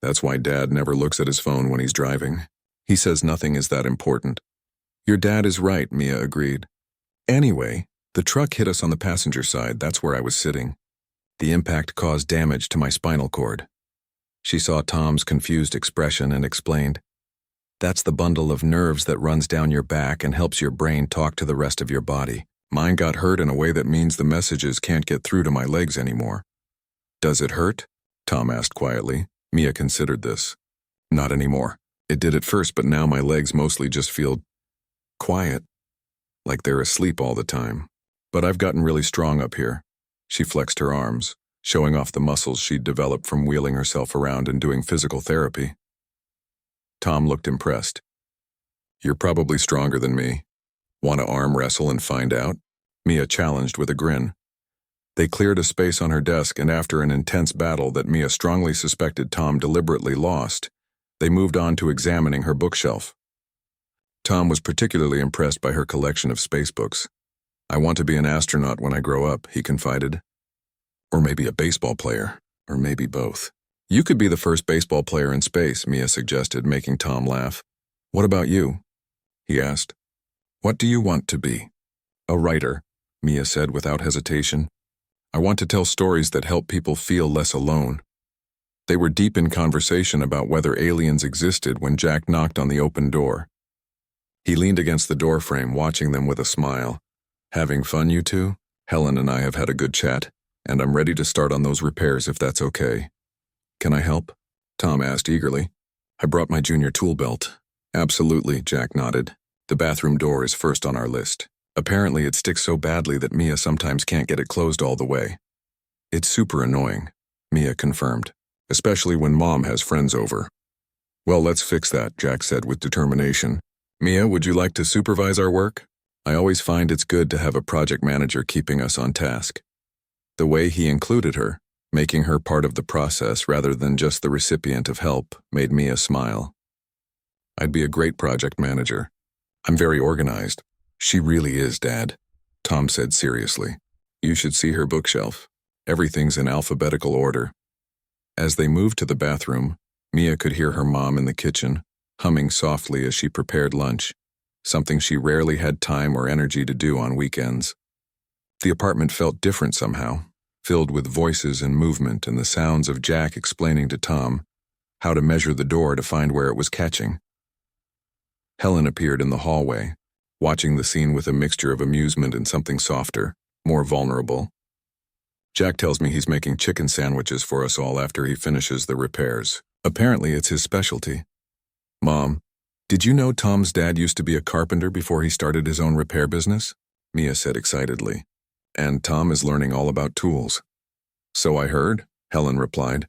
That's why Dad never looks at his phone when he's driving. He says nothing is that important. Your dad is right, Mia agreed. Anyway, the truck hit us on the passenger side. That's where I was sitting. The impact caused damage to my spinal cord. She saw Tom's confused expression and explained, "That's the bundle of nerves that runs down your back and helps your brain talk to the rest of your body. Mine got hurt in a way that means the messages can't get through to my legs anymore." "Does it hurt?" Tom asked quietly. Mia considered this. "Not anymore. It did at first, but now my legs mostly just feel quiet, like they're asleep all the time. But I've gotten really strong up here." She flexed her arms, showing off the muscles she'd developed from wheeling herself around and doing physical therapy. Tom looked impressed. "You're probably stronger than me. Want to arm wrestle and find out?" Mia challenged with a grin. They cleared a space on her desk, and after an intense battle that Mia strongly suspected Tom deliberately lost, they moved on to examining her bookshelf. Tom was particularly impressed by her collection of space books. "I want to be an astronaut when I grow up," he confided. "Or maybe a baseball player, or maybe both." "You could be the first baseball player in space," Mia suggested, making Tom laugh. "What about you?" he asked. "What do you want to be?" "A writer," Mia said without hesitation. "I want to tell stories that help people feel less alone." They were deep in conversation about whether aliens existed when Jack knocked on the open door. He leaned against the doorframe, watching them with a smile. "Having fun, you two? Helen and I have had a good chat, and I'm ready to start on those repairs if that's okay." "Can I help?" Tom asked eagerly. "I brought my junior tool belt." "Absolutely," Jack nodded. "The bathroom door is first on our list. Apparently it sticks so badly that Mia sometimes can't get it closed all the way." "It's super annoying," Mia confirmed, "especially when Mom has friends over." "Well, let's fix that," Jack said with determination. "Mia, would you like to supervise our work? I always find it's good to have a project manager keeping us on task." The way he included her, making her part of the process rather than just the recipient of help, made Mia smile. "I'd be a great project manager. I'm very organized." "She really is, Dad," Tom said seriously. "You should see her bookshelf. Everything's in alphabetical order." As they moved to the bathroom, Mia could hear her mom in the kitchen, humming softly as she prepared lunch, something she rarely had time or energy to do on weekends. The apartment felt different somehow, filled with voices and movement and the sounds of Jack explaining to Tom how to measure the door to find where it was catching. Helen appeared in the hallway, watching the scene with a mixture of amusement and something softer, more vulnerable. "Jack tells me he's making chicken sandwiches for us all after he finishes the repairs. Apparently it's his specialty." "Mom, did you know Tom's dad used to be a carpenter before he started his own repair business?" Mia said excitedly. "And Tom is learning all about tools." "So I heard," Helen replied,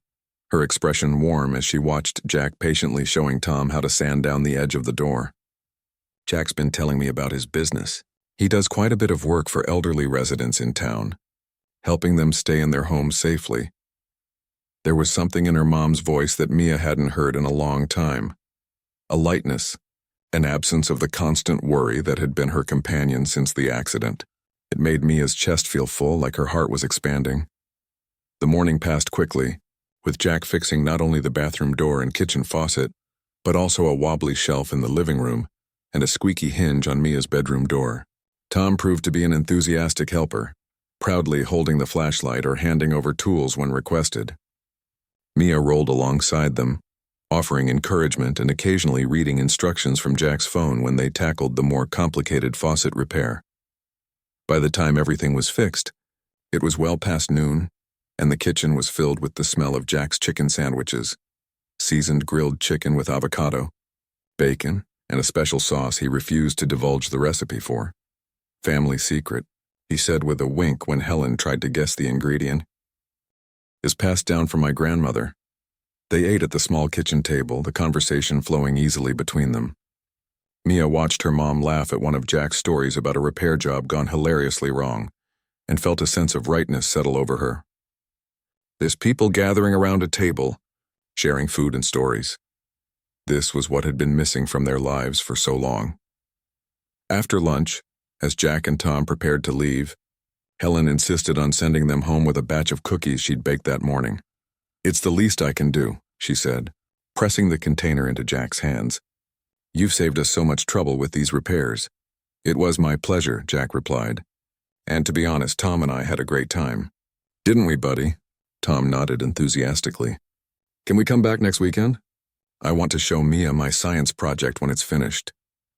her expression warm as she watched Jack patiently showing Tom how to sand down the edge of the door. "Jack's been telling me about his business. He does quite a bit of work for elderly residents in town, helping them stay in their homes safely." There was something in her mom's voice that Mia hadn't heard in a long time. A lightness, an absence of the constant worry that had been her companion since the accident. It made Mia's chest feel full, like her heart was expanding. The morning passed quickly, with Jack fixing not only the bathroom door and kitchen faucet, but also a wobbly shelf in the living room and a squeaky hinge on Mia's bedroom door. Tom proved to be an enthusiastic helper, proudly holding the flashlight or handing over tools when requested. Mia rolled alongside them, offering encouragement and occasionally reading instructions from Jack's phone when they tackled the more complicated faucet repair. By the time everything was fixed, it was well past noon, and the kitchen was filled with the smell of Jack's chicken sandwiches, seasoned grilled chicken with avocado, bacon, and a special sauce he refused to divulge the recipe for. "Family secret," he said with a wink when Helen tried to guess the ingredient. "Is passed down from my grandmother." They ate at the small kitchen table, the conversation flowing easily between them. Mia watched her mom laugh at one of Jack's stories about a repair job gone hilariously wrong, and felt a sense of rightness settle over her. There's people gathering around a table, sharing food and stories. This was what had been missing from their lives for so long. After lunch, as Jack and Tom prepared to leave, Helen insisted on sending them home with a batch of cookies she'd baked that morning. "It's the least I can do," she said, pressing the container into Jack's hands. "You've saved us so much trouble with these repairs." "It was my pleasure," Jack replied. "And to be honest, Tom and I had a great time." "Didn't we, buddy?" Tom nodded enthusiastically. Can we come back next weekend? I want to show Mia my science project when it's finished.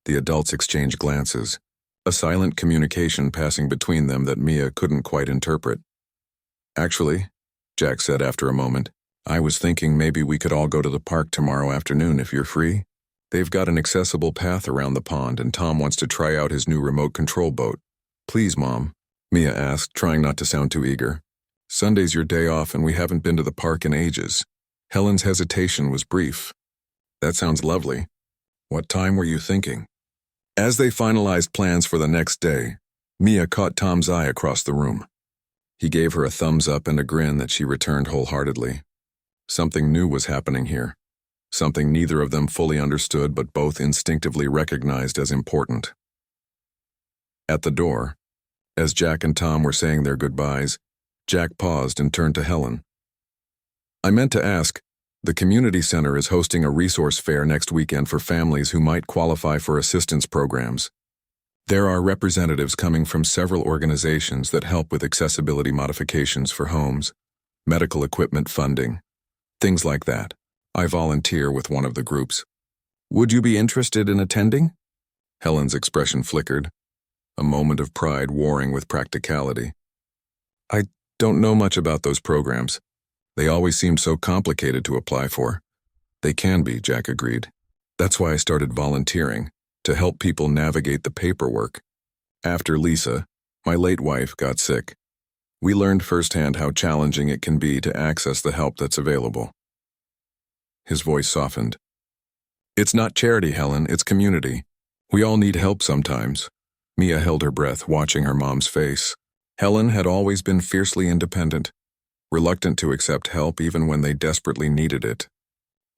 The adults exchange glances, a silent communication passing between them that Mia couldn't quite interpret. Actually, Jack said after a moment, I was thinking maybe we could all go to the park tomorrow afternoon if you're free. They've got an accessible path around the pond and Tom wants to try out his new remote control boat. Please, Mom, Mia asked, trying not to sound too eager. Sunday's your day off and we haven't been to the park in ages. Helen's hesitation was brief. That sounds lovely. What time were you thinking? As they finalized plans for the next day, Mia caught Tom's eye across the room. He gave her a thumbs up and a grin that she returned wholeheartedly. Something new was happening here. Something neither of them fully understood but both instinctively recognized as important. At the door, as Jack and Tom were saying their goodbyes, Jack paused and turned to Helen. I meant to ask, the community center is hosting a resource fair next weekend for families who might qualify for assistance programs. There are representatives coming from several organizations that help with accessibility modifications for homes, medical equipment funding, things like that. I volunteer with one of the groups. Would you be interested in attending? Helen's expression flickered, a moment of pride warring with practicality. I don't know much about those programs. They always seem so complicated to apply for. They can be, Jack agreed. That's why I started volunteering, to help people navigate the paperwork. After Lisa, my late wife, got sick, we learned firsthand how challenging it can be to access the help that's available. His voice softened. It's not charity, Helen, it's community. We all need help sometimes. Mia held her breath, watching her mom's face. Helen had always been fiercely independent, reluctant to accept help even when they desperately needed it.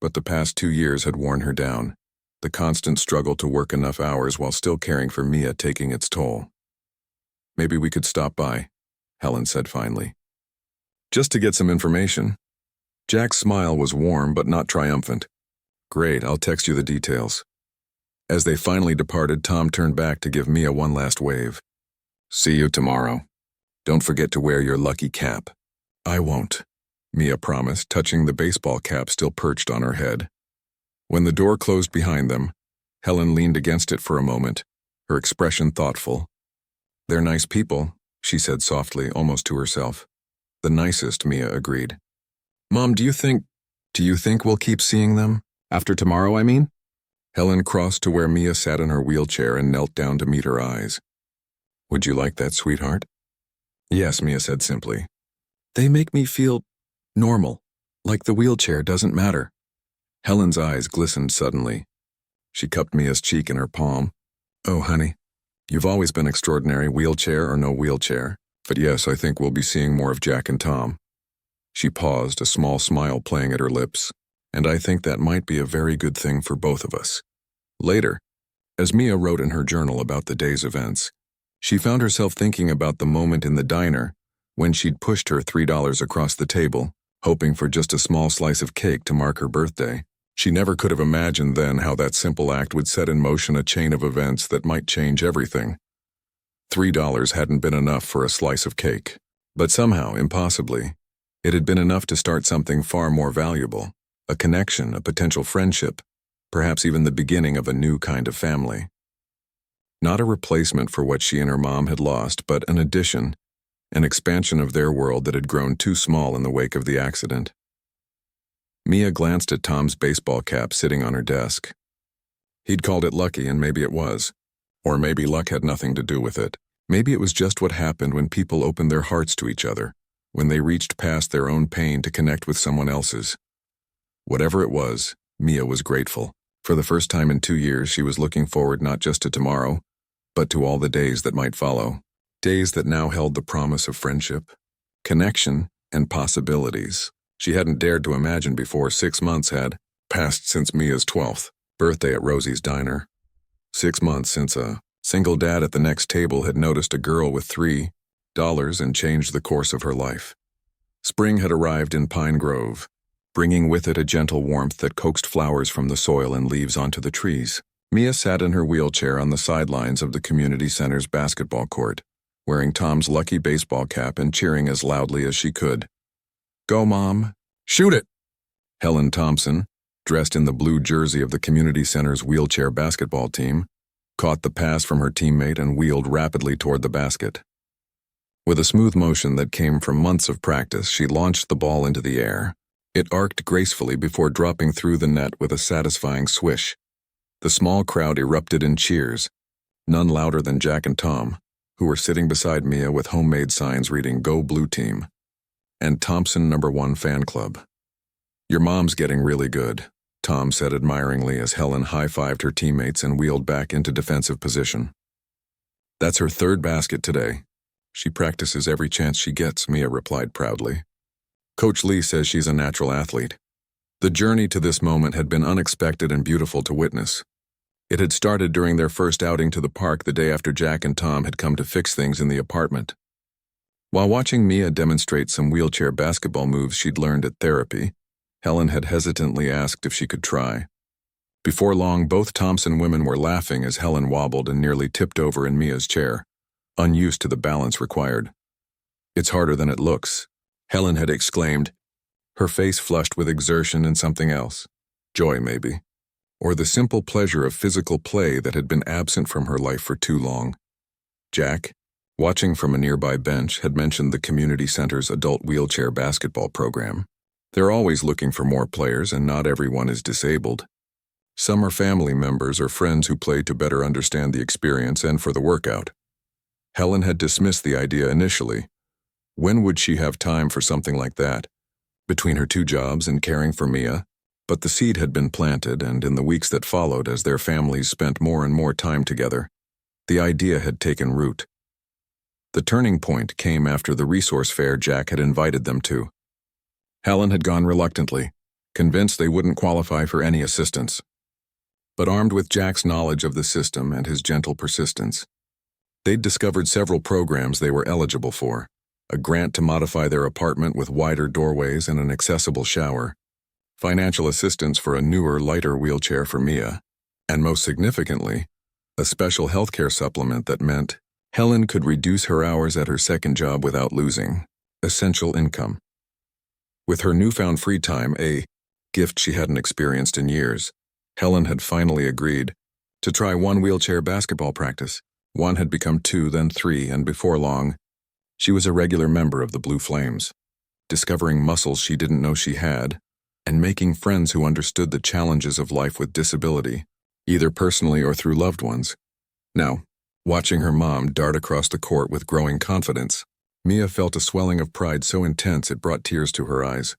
But the past 2 years had worn her down, the constant struggle to work enough hours while still caring for Mia taking its toll. Maybe we could stop by, Helen said finally. Just to get some information. Jack's smile was warm but not triumphant. Great, I'll text you the details. As they finally departed, Tom turned back to give Mia one last wave. See you tomorrow. Don't forget to wear your lucky cap. I won't, Mia promised, touching the baseball cap still perched on her head. When the door closed behind them, Helen leaned against it for a moment, her expression thoughtful. They're nice people, she said softly, almost to herself. The nicest, Mia agreed. Mom, do you think we'll keep seeing them? After tomorrow, I mean? Helen crossed to where Mia sat in her wheelchair and knelt down to meet her eyes. Would you like that, sweetheart? Yes, Mia said simply. They make me feel normal, like the wheelchair doesn't matter. Helen's eyes glistened suddenly. She cupped Mia's cheek in her palm. Oh, honey, you've always been extraordinary, wheelchair or no wheelchair. But yes, I think we'll be seeing more of Jack and Tom. She paused, a small smile playing at her lips. And I think that might be a very good thing for both of us. Later, as Mia wrote in her journal about the day's events, she found herself thinking about the moment in the diner when she'd pushed her $3 across the table, hoping for just a small slice of cake to mark her birthday. She never could have imagined then how that simple act would set in motion a chain of events that might change everything. $3 hadn't been enough for a slice of cake, but somehow, impossibly, it had been enough to start something far more valuable, a connection, a potential friendship, perhaps even the beginning of a new kind of family. Not a replacement for what she and her mom had lost, but an addition, an expansion of their world that had grown too small in the wake of the accident. Mia glanced at Tom's baseball cap sitting on her desk. He'd called it lucky, and maybe it was. Or maybe luck had nothing to do with it. Maybe it was just what happened when people opened their hearts to each other, when they reached past their own pain to connect with someone else's. Whatever it was, Mia was grateful. For the first time in 2 years, she was looking forward not just to tomorrow, but to all the days that might follow. Days that now held the promise of friendship, connection, and possibilities she hadn't dared to imagine before. 6 months had passed since Mia's 12th birthday at Rosie's Diner. 6 months since a single dad at the next table had noticed a girl with $3 and changed the course of her life. Spring had arrived in Pine Grove, bringing with it a gentle warmth that coaxed flowers from the soil and leaves onto the trees. Mia sat in her wheelchair on the sidelines of the community center's basketball court, wearing Tom's lucky baseball cap and cheering as loudly as she could. Go, Mom. Shoot it! Helen Thompson, dressed in the blue jersey of the community center's wheelchair basketball team, caught the pass from her teammate and wheeled rapidly toward the basket. With a smooth motion that came from months of practice, she launched the ball into the air. It arced gracefully before dropping through the net with a satisfying swish. The small crowd erupted in cheers, none louder than Jack and Tom, who were sitting beside Mia with homemade signs reading "Go Blue Team" and Thompson #1 Fan Club. "Your mom's getting really good," Tom said admiringly as Helen high-fived her teammates and wheeled back into defensive position. "That's her third basket today. She practices every chance she gets," Mia replied proudly. "Coach Lee says she's a natural athlete." The journey to this moment had been unexpected and beautiful to witness. It had started during their first outing to the park the day after Jack and Tom had come to fix things in the apartment. While watching Mia demonstrate some wheelchair basketball moves she'd learned at therapy, Helen had hesitantly asked if she could try. Before long, both Thompson women were laughing as Helen wobbled and nearly tipped over in Mia's chair, unused to the balance required. "It's harder than it looks," Helen had exclaimed, her face flushed with exertion and something else. Joy, maybe. Or the simple pleasure of physical play that had been absent from her life for too long. Jack, watching from a nearby bench, had mentioned the community center's adult wheelchair basketball program. "They're always looking for more players, and not everyone is disabled. Some are family members or friends who play to better understand the experience and for the workout." Helen had dismissed the idea initially. When would she have time for something like that? Between her two jobs and caring for Mia? But the seed had been planted, and in the weeks that followed, as their families spent more and more time together, the idea had taken root. The turning point came after the resource fair Jack had invited them to. Helen had gone reluctantly, convinced they wouldn't qualify for any assistance. But armed with Jack's knowledge of the system and his gentle persistence, they'd discovered several programs they were eligible for: a grant to modify their apartment with wider doorways and an accessible shower, financial assistance for a newer, lighter wheelchair for Mia, and most significantly, a special healthcare supplement that meant Helen could reduce her hours at her second job without losing essential income. With her newfound free time, a gift she hadn't experienced in years, Helen had finally agreed to try one wheelchair basketball practice. One had become 2, then 3, and before long, she was a regular member of the Blue Flames, discovering muscles she didn't know she had, and making friends who understood the challenges of life with disability, either personally or through loved ones. Now, watching her mom dart across the court with growing confidence, Mia felt a swelling of pride so intense it brought tears to her eyes.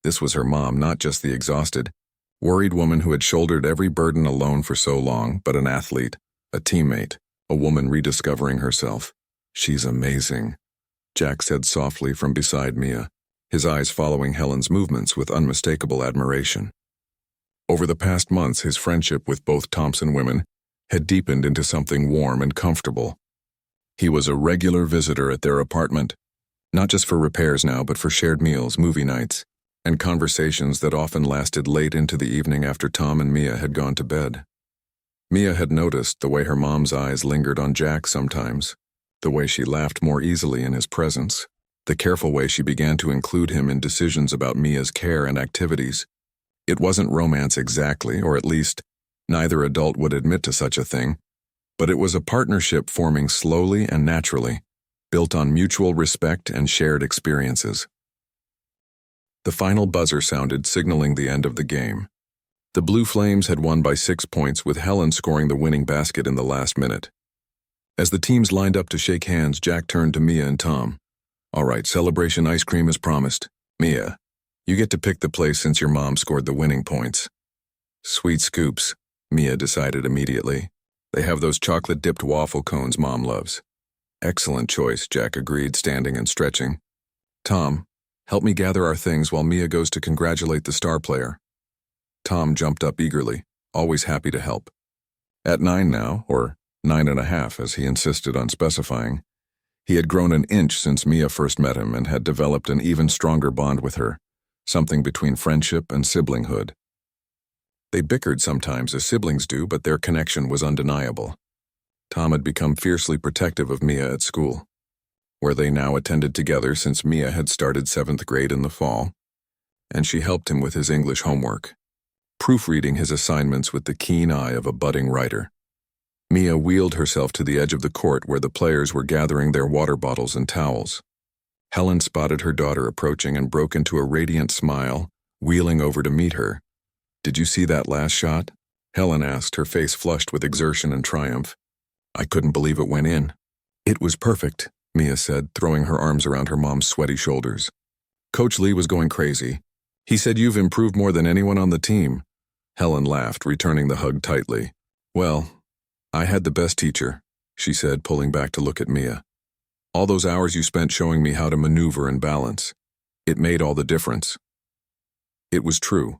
This was her mom, not just the exhausted, worried woman who had shouldered every burden alone for so long, but an athlete, a teammate, a woman rediscovering herself. "She's amazing," Jack said softly from beside Mia, his eyes following Helen's movements with unmistakable admiration. Over the past months, his friendship with both Thompson women had deepened into something warm and comfortable. He was a regular visitor at their apartment, not just for repairs now, but for shared meals, movie nights, and conversations that often lasted late into the evening after Tom and Mia had gone to bed. Mia had noticed the way her mom's eyes lingered on Jack sometimes, the way she laughed more easily in his presence, the careful way she began to include him in decisions about Mia's care and activities. It wasn't romance exactly, or at least, neither adult would admit to such a thing, but it was a partnership forming slowly and naturally, built on mutual respect and shared experiences. The final buzzer sounded, signaling the end of the game. The Blue Flames had won by 6 points, with Helen scoring the winning basket in the last minute. As the teams lined up to shake hands, Jack turned to Mia and Tom. "All right, celebration ice cream as promised. Mia, you get to pick the place since your mom scored the winning points." "Sweet scoops," Mia decided immediately. "They have those chocolate-dipped waffle cones Mom loves." "Excellent choice," Jack agreed, standing and stretching. "Tom, help me gather our things while Mia goes to congratulate the star player." Tom jumped up eagerly, always happy to help. At 9 now, or 9.5 as he insisted on specifying, he had grown an inch since Mia first met him and had developed an even stronger bond with her, something between friendship and siblinghood. They bickered sometimes, as siblings do, but their connection was undeniable. Tom had become fiercely protective of Mia at school, where they now attended together since Mia had started 7th grade in the fall. and she helped him with his English homework, proofreading his assignments with the keen eye of a budding writer. Mia wheeled herself to the edge of the court where the players were gathering their water bottles and towels. Helen spotted her daughter approaching and broke into a radiant smile, wheeling over to meet her. "Did you see that last shot?" Helen asked, her face flushed with exertion and triumph. "I couldn't believe it went in." "It was perfect," Mia said, throwing her arms around her mom's sweaty shoulders. "Coach Lee was going crazy. He said you've improved more than anyone on the team." Helen laughed, returning the hug tightly. "Well, I had the best teacher," she said, pulling back to look at Mia. "All those hours you spent showing me how to maneuver and balance. It made all the difference." It was true.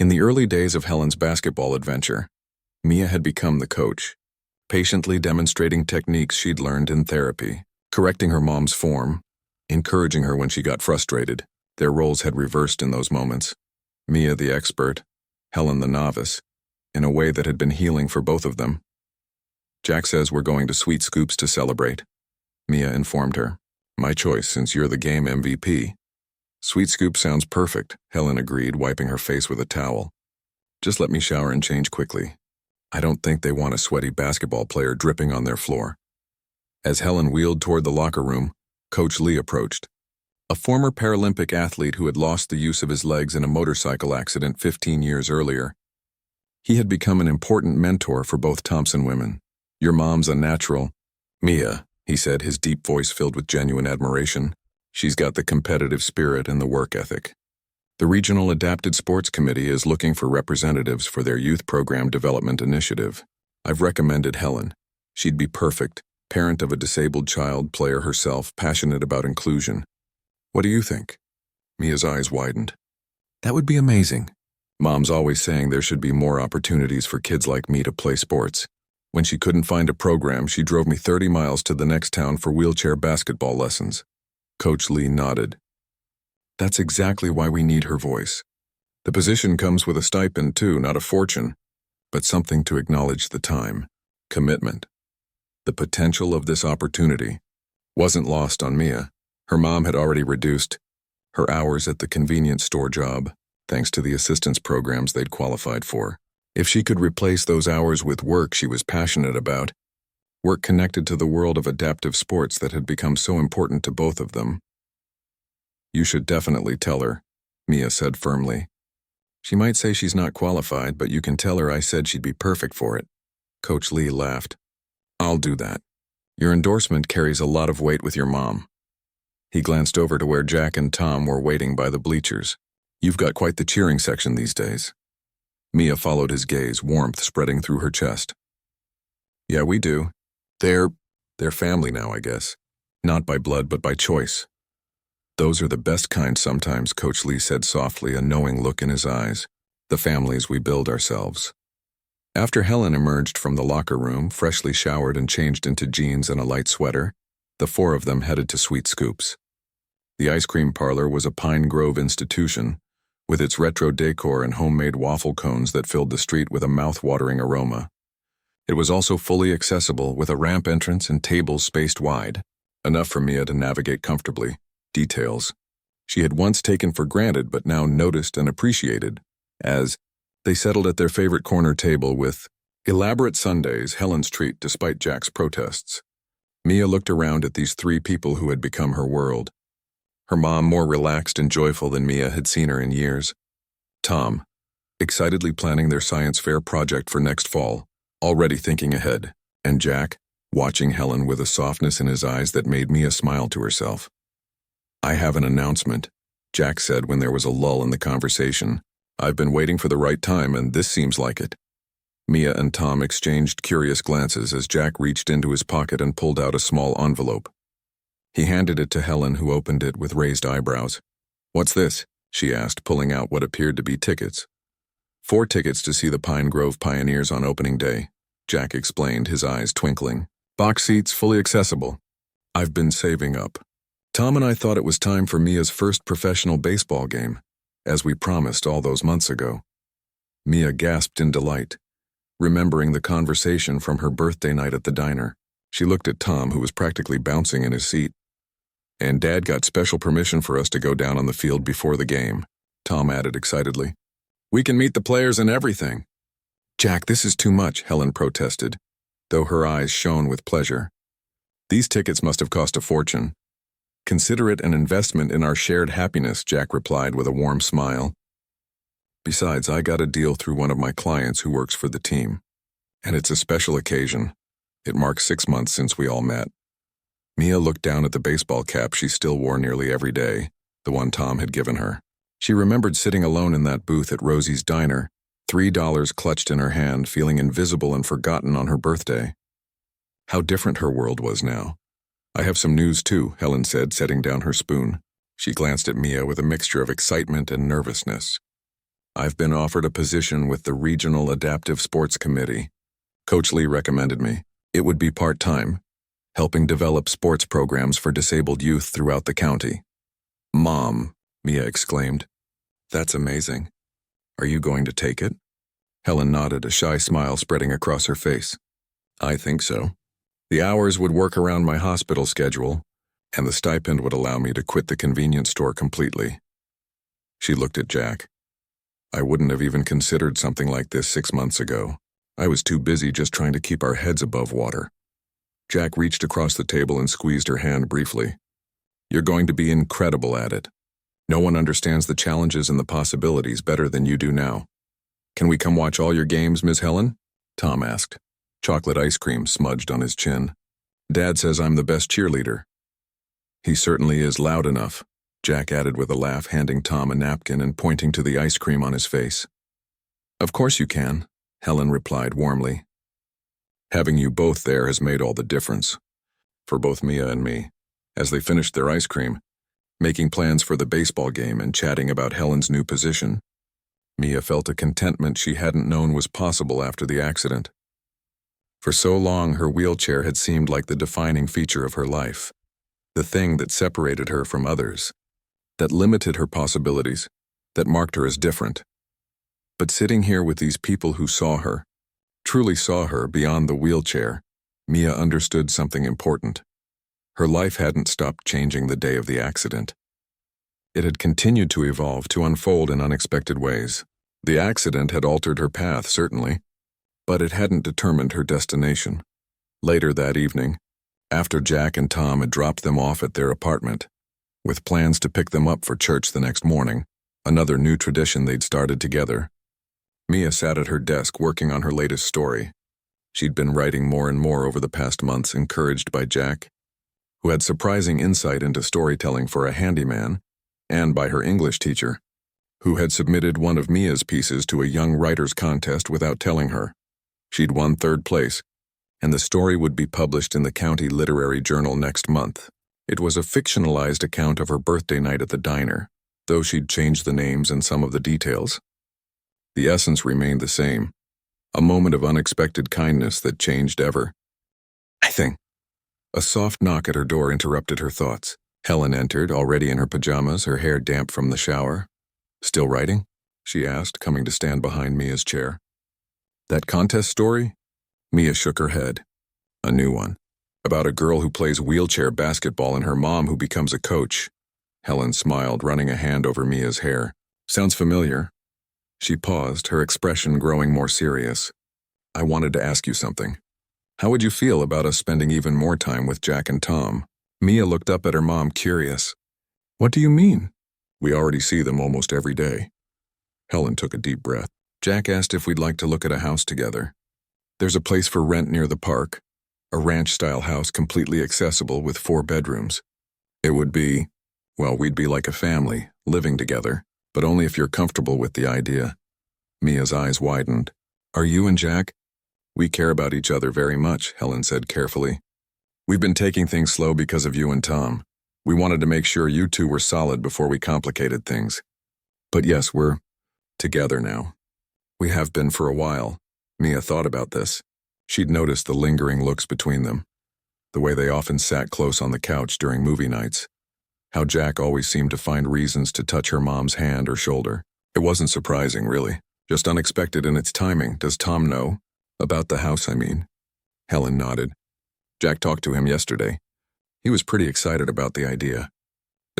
In the early days of Helen's basketball adventure, Mia had become the coach, patiently demonstrating techniques she'd learned in therapy, correcting her mom's form, encouraging her when she got frustrated. Their roles had reversed in those moments. Mia the expert, Helen the novice, in a way that had been healing for both of them. "Jack says we're going to Sweet Scoops to celebrate," Mia informed her. "My choice, since you're the game MVP." "Sweet Scoop sounds perfect," Helen agreed, wiping her face with a towel. "Just let me shower and change quickly. I don't think they want a sweaty basketball player dripping on their floor." As Helen wheeled toward the locker room, Coach Lee approached. A former Paralympic athlete who had lost the use of his legs in a motorcycle accident 15 years earlier. He had become an important mentor for both Thompson women. "Your mom's a natural." "Mia," he said, his deep voice filled with genuine admiration. "She's got the competitive spirit and the work ethic." The Regional Adapted Sports Committee is looking for representatives for their youth program development initiative. I've recommended Helen. She'd be perfect, parent of a disabled child, player herself, passionate about inclusion. What do you think? Mia's eyes widened. "That would be amazing. Mom's always saying there should be more opportunities for kids like me to play sports. When she couldn't find a program, she drove me 30 miles to the next town for wheelchair basketball lessons." Coach Lee nodded. "That's exactly why we need her voice. The position comes with a stipend too, not a fortune, but something to acknowledge the time, commitment. The potential of this opportunity wasn't lost on Mia. Her mom had already reduced her hours at the convenience store job, thanks to the assistance programs they'd qualified for. If she could replace those hours with work she was passionate about, work connected to the world of adaptive sports that had become so important to both of them. "You should definitely tell her," Mia said firmly. "She might say she's not qualified, but you can tell her I said she'd be perfect for it." Coach Lee laughed. "I'll do that. Your endorsement carries a lot of weight with your mom." He glanced over to where Jack and Tom were waiting by the bleachers. "You've got quite the cheering section these days." Mia followed his gaze, warmth spreading through her chest. "Yeah, we do. They're family now, I guess. Not by blood, but by choice." "Those are the best kind sometimes," Coach Lee said softly, a knowing look in his eyes. "The families we build ourselves." After Helen emerged from the locker room, freshly showered and changed into jeans and a light sweater, the four of them headed to Sweet Scoops. The ice cream parlor was a Pine Grove institution, with its retro decor and homemade waffle cones that filled the street with a mouth-watering aroma. It was also fully accessible, with a ramp entrance and tables spaced wide, enough for Mia to navigate comfortably. Details she had once taken for granted but now noticed and appreciated, as they settled at their favorite corner table with elaborate sundaes, Helen's treat despite Jack's protests. Mia looked around at these three people who had become her world. Her mom more relaxed and joyful than Mia had seen her in years. Tom, excitedly planning their science fair project for next fall, already thinking ahead, and Jack, watching Helen with a softness in his eyes that made Mia smile to herself. "I have an announcement," Jack said when there was a lull in the conversation. "I've been waiting for the right time, and this seems like it." Mia and Tom exchanged curious glances as Jack reached into his pocket and pulled out a small envelope. He handed it to Helen, who opened it with raised eyebrows. "What's this?" she asked, pulling out what appeared to be tickets. 4 tickets to see the Pine Grove Pioneers on opening day," Jack explained, his eyes twinkling. "Box seats, fully accessible. I've been saving up. Tom and I thought it was time for Mia's first professional baseball game, as we promised all those months ago." Mia gasped in delight, remembering the conversation from her birthday night at the diner. She looked at Tom, who was practically bouncing in his seat. "And Dad got special permission for us to go down on the field before the game," Tom added excitedly. We can meet the players and everything. Jack, this is too much, Helen protested, though her eyes shone with pleasure. These tickets must have cost a fortune. Consider it an investment in our shared happiness, Jack replied with a warm smile. Besides, I got a deal through one of my clients who works for the team. And it's a special occasion. It marks 6 months since we all met. Mia looked down at the baseball cap she still wore nearly every day, the one Tom had given her. She remembered sitting alone in that booth at Rosie's diner, $3 clutched in her hand, feeling invisible and forgotten on her birthday. How different her world was now. I have some news too, Helen said, setting down her spoon. She glanced at Mia with a mixture of excitement and nervousness. I've been offered a position with the Regional Adaptive Sports Committee. Coach Lee recommended me. It would be part-time, helping develop sports programs for disabled youth throughout the county. Mom, Mia exclaimed. That's amazing. Are you going to take it? Helen nodded, a shy smile spreading across her face. I think so. The hours would work around my hospital schedule, and the stipend would allow me to quit the convenience store completely. She looked at Jack. I wouldn't have even considered something like this 6 months ago. I was too busy just trying to keep our heads above water. Jack reached across the table and squeezed her hand briefly. You're going to be incredible at it. No one understands the challenges and the possibilities better than you do now. Can we come watch all your games, Miss Helen? Tom asked. Chocolate ice cream smudged on his chin. Dad says I'm the best cheerleader. He certainly is loud enough, Jack added with a laugh, handing Tom a napkin and pointing to the ice cream on his face. Of course you can, Helen replied warmly. Having you both there has made all the difference. For both Mia and me. As they finished their ice cream, making plans for the baseball game and chatting about Helen's new position, Mia felt a contentment she hadn't known was possible after the accident. For so long, her wheelchair had seemed like the defining feature of her life, the thing that separated her from others, that limited her possibilities, that marked her as different. But sitting here with these people who saw her, truly saw her beyond the wheelchair, Mia understood something important. Her life hadn't stopped changing the day of the accident. It had continued to evolve, to unfold in unexpected ways. The accident had altered her path, certainly, but it hadn't determined her destination. Later that evening, after Jack and Tom had dropped them off at their apartment, with plans to pick them up for church the next morning, another new tradition they'd started together, Mia sat at her desk working on her latest story. She'd been writing more and more over the past months, encouraged by Jack, who had surprising insight into storytelling for a handyman, and by her English teacher, who had submitted one of Mia's pieces to a young writers' contest without telling her. She'd won 3rd place, and the story would be published in the county literary journal next month. It was a fictionalized account of her birthday night at the diner, though she'd changed the names and some of the details. The essence remained the same, a moment of unexpected kindness that changed ever. I think. A soft knock at her door interrupted her thoughts. Helen entered, already in her pajamas, her hair damp from the shower. Still writing? She asked, coming to stand behind Mia's chair. That contest story? Mia shook her head. A new one. About a girl who plays wheelchair basketball and her mom who becomes a coach. Helen smiled, running a hand over Mia's hair. Sounds familiar. She paused, her expression growing more serious. I wanted to ask you something. How would you feel about us spending even more time with Jack and Tom? Mia looked up at her mom, curious. What do you mean? We already see them almost every day. Helen took a deep breath. Jack asked if we'd like to look at a house together. There's a place for rent near the park, a ranch-style house completely accessible with 4 bedrooms. It would be, well, we'd be like a family, living together, but only if you're comfortable with the idea. Mia's eyes widened. Are you and Jack? We care about each other very much, Helen said carefully. We've been taking things slow because of you and Tom. We wanted to make sure you two were solid before we complicated things. But yes, we're together now. We have been for a while. Mia thought about this. She'd noticed the lingering looks between them, the way they often sat close on the couch during movie nights, how Jack always seemed to find reasons to touch her mom's hand or shoulder. It wasn't surprising, really, just unexpected in its timing. Does Tom know? About the house, I mean. Helen nodded. Jack talked to him yesterday. He was pretty excited about the idea.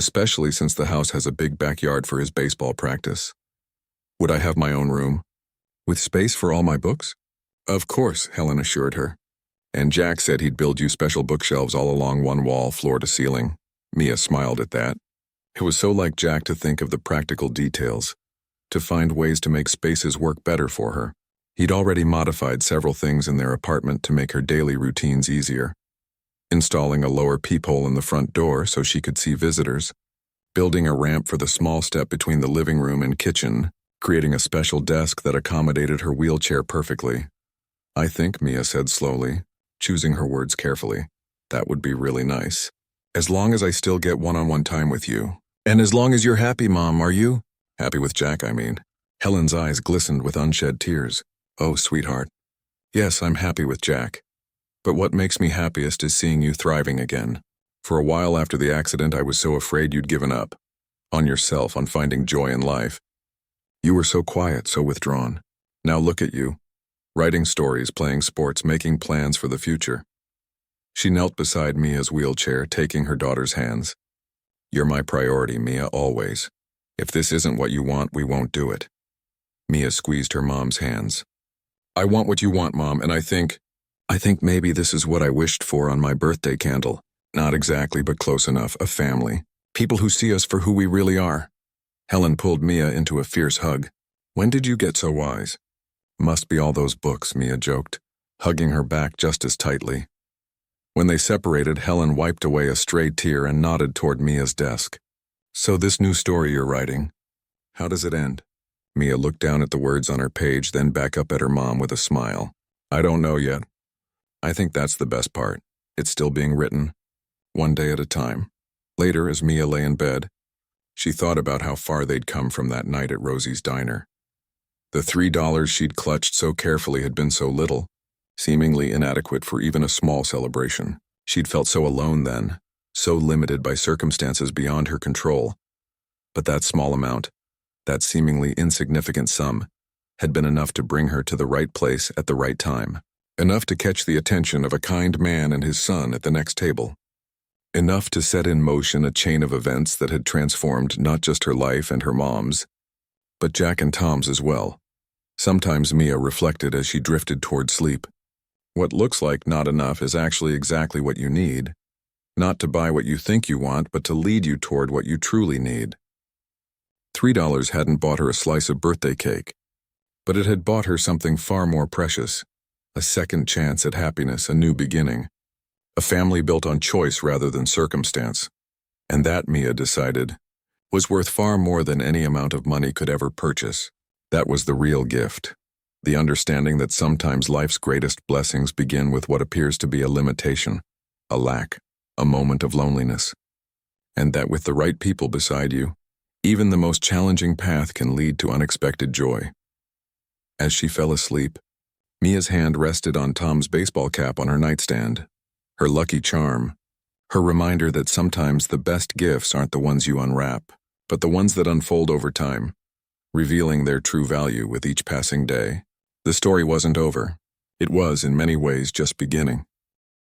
especially since the house has a big backyard for his baseball practice. Would I have my own room? With space for all my books? Of course, Helen assured her. And Jack said he'd build you special bookshelves all along one wall, floor to ceiling. Mia smiled at that. It was so like Jack to think of the practical details, to find ways to make spaces work better for her. He'd already modified several things in their apartment to make her daily routines easier. Installing a lower peephole in the front door so she could see visitors, building a ramp for the small step between the living room and kitchen, creating a special desk that accommodated her wheelchair perfectly. I think, Mia said slowly, choosing her words carefully, that would be really nice. As long as I still get one-on-one time with you. And as long as you're happy, Mom, are you? Happy with Jack, I mean. Helen's eyes glistened with unshed tears. Oh, sweetheart. Yes, I'm happy with Jack. But what makes me happiest is seeing you thriving again. For a while after the accident, I was so afraid you'd given up. On yourself, on finding joy in life. You were so quiet, so withdrawn. Now look at you. Writing stories, playing sports, making plans for the future. She knelt beside Mia's wheelchair, taking her daughter's hands. You're my priority, Mia, always. If this isn't what you want, we won't do it. Mia squeezed her mom's hands. I want what you want, Mom, and I think maybe this is what I wished for on my birthday candle. Not exactly, but close enough, a family. People who see us for who we really are. Helen pulled Mia into a fierce hug. When did you get so wise? Must be all those books, Mia joked, hugging her back just as tightly. When they separated, Helen wiped away a stray tear and nodded toward Mia's desk. So this new story you're writing, how does it end? Mia looked down at the words on her page, then back up at her mom with a smile. I don't know yet. I think that's the best part. It's still being written, one day at a time. Later, as Mia lay in bed, she thought about how far they'd come from that night at Rosie's diner. The $3 she'd clutched so carefully had been so little, seemingly inadequate for even a small celebration. She'd felt so alone then, so limited by circumstances beyond her control. But that small amount, that seemingly insignificant sum, had been enough to bring her to the right place at the right time. Enough to catch the attention of a kind man and his son at the next table. Enough to set in motion a chain of events that had transformed not just her life and her mom's, but Jack and Tom's as well. Sometimes Mia reflected as she drifted toward sleep. What looks like not enough is actually exactly what you need. Not to buy what you think you want, but to lead you toward what you truly need. $3 hadn't bought her a slice of birthday cake, but it had bought her something far more precious. A second chance at happiness, a new beginning. A family built on choice rather than circumstance. And that, Mia decided, was worth far more than any amount of money could ever purchase. That was the real gift. The understanding that sometimes life's greatest blessings begin with what appears to be a limitation, a lack, a moment of loneliness. And that with the right people beside you, even the most challenging path can lead to unexpected joy. As she fell asleep, Mia's hand rested on Tom's baseball cap on her nightstand, her lucky charm, her reminder that sometimes the best gifts aren't the ones you unwrap, but the ones that unfold over time, revealing their true value with each passing day. The story wasn't over. It was, in many ways, just beginning.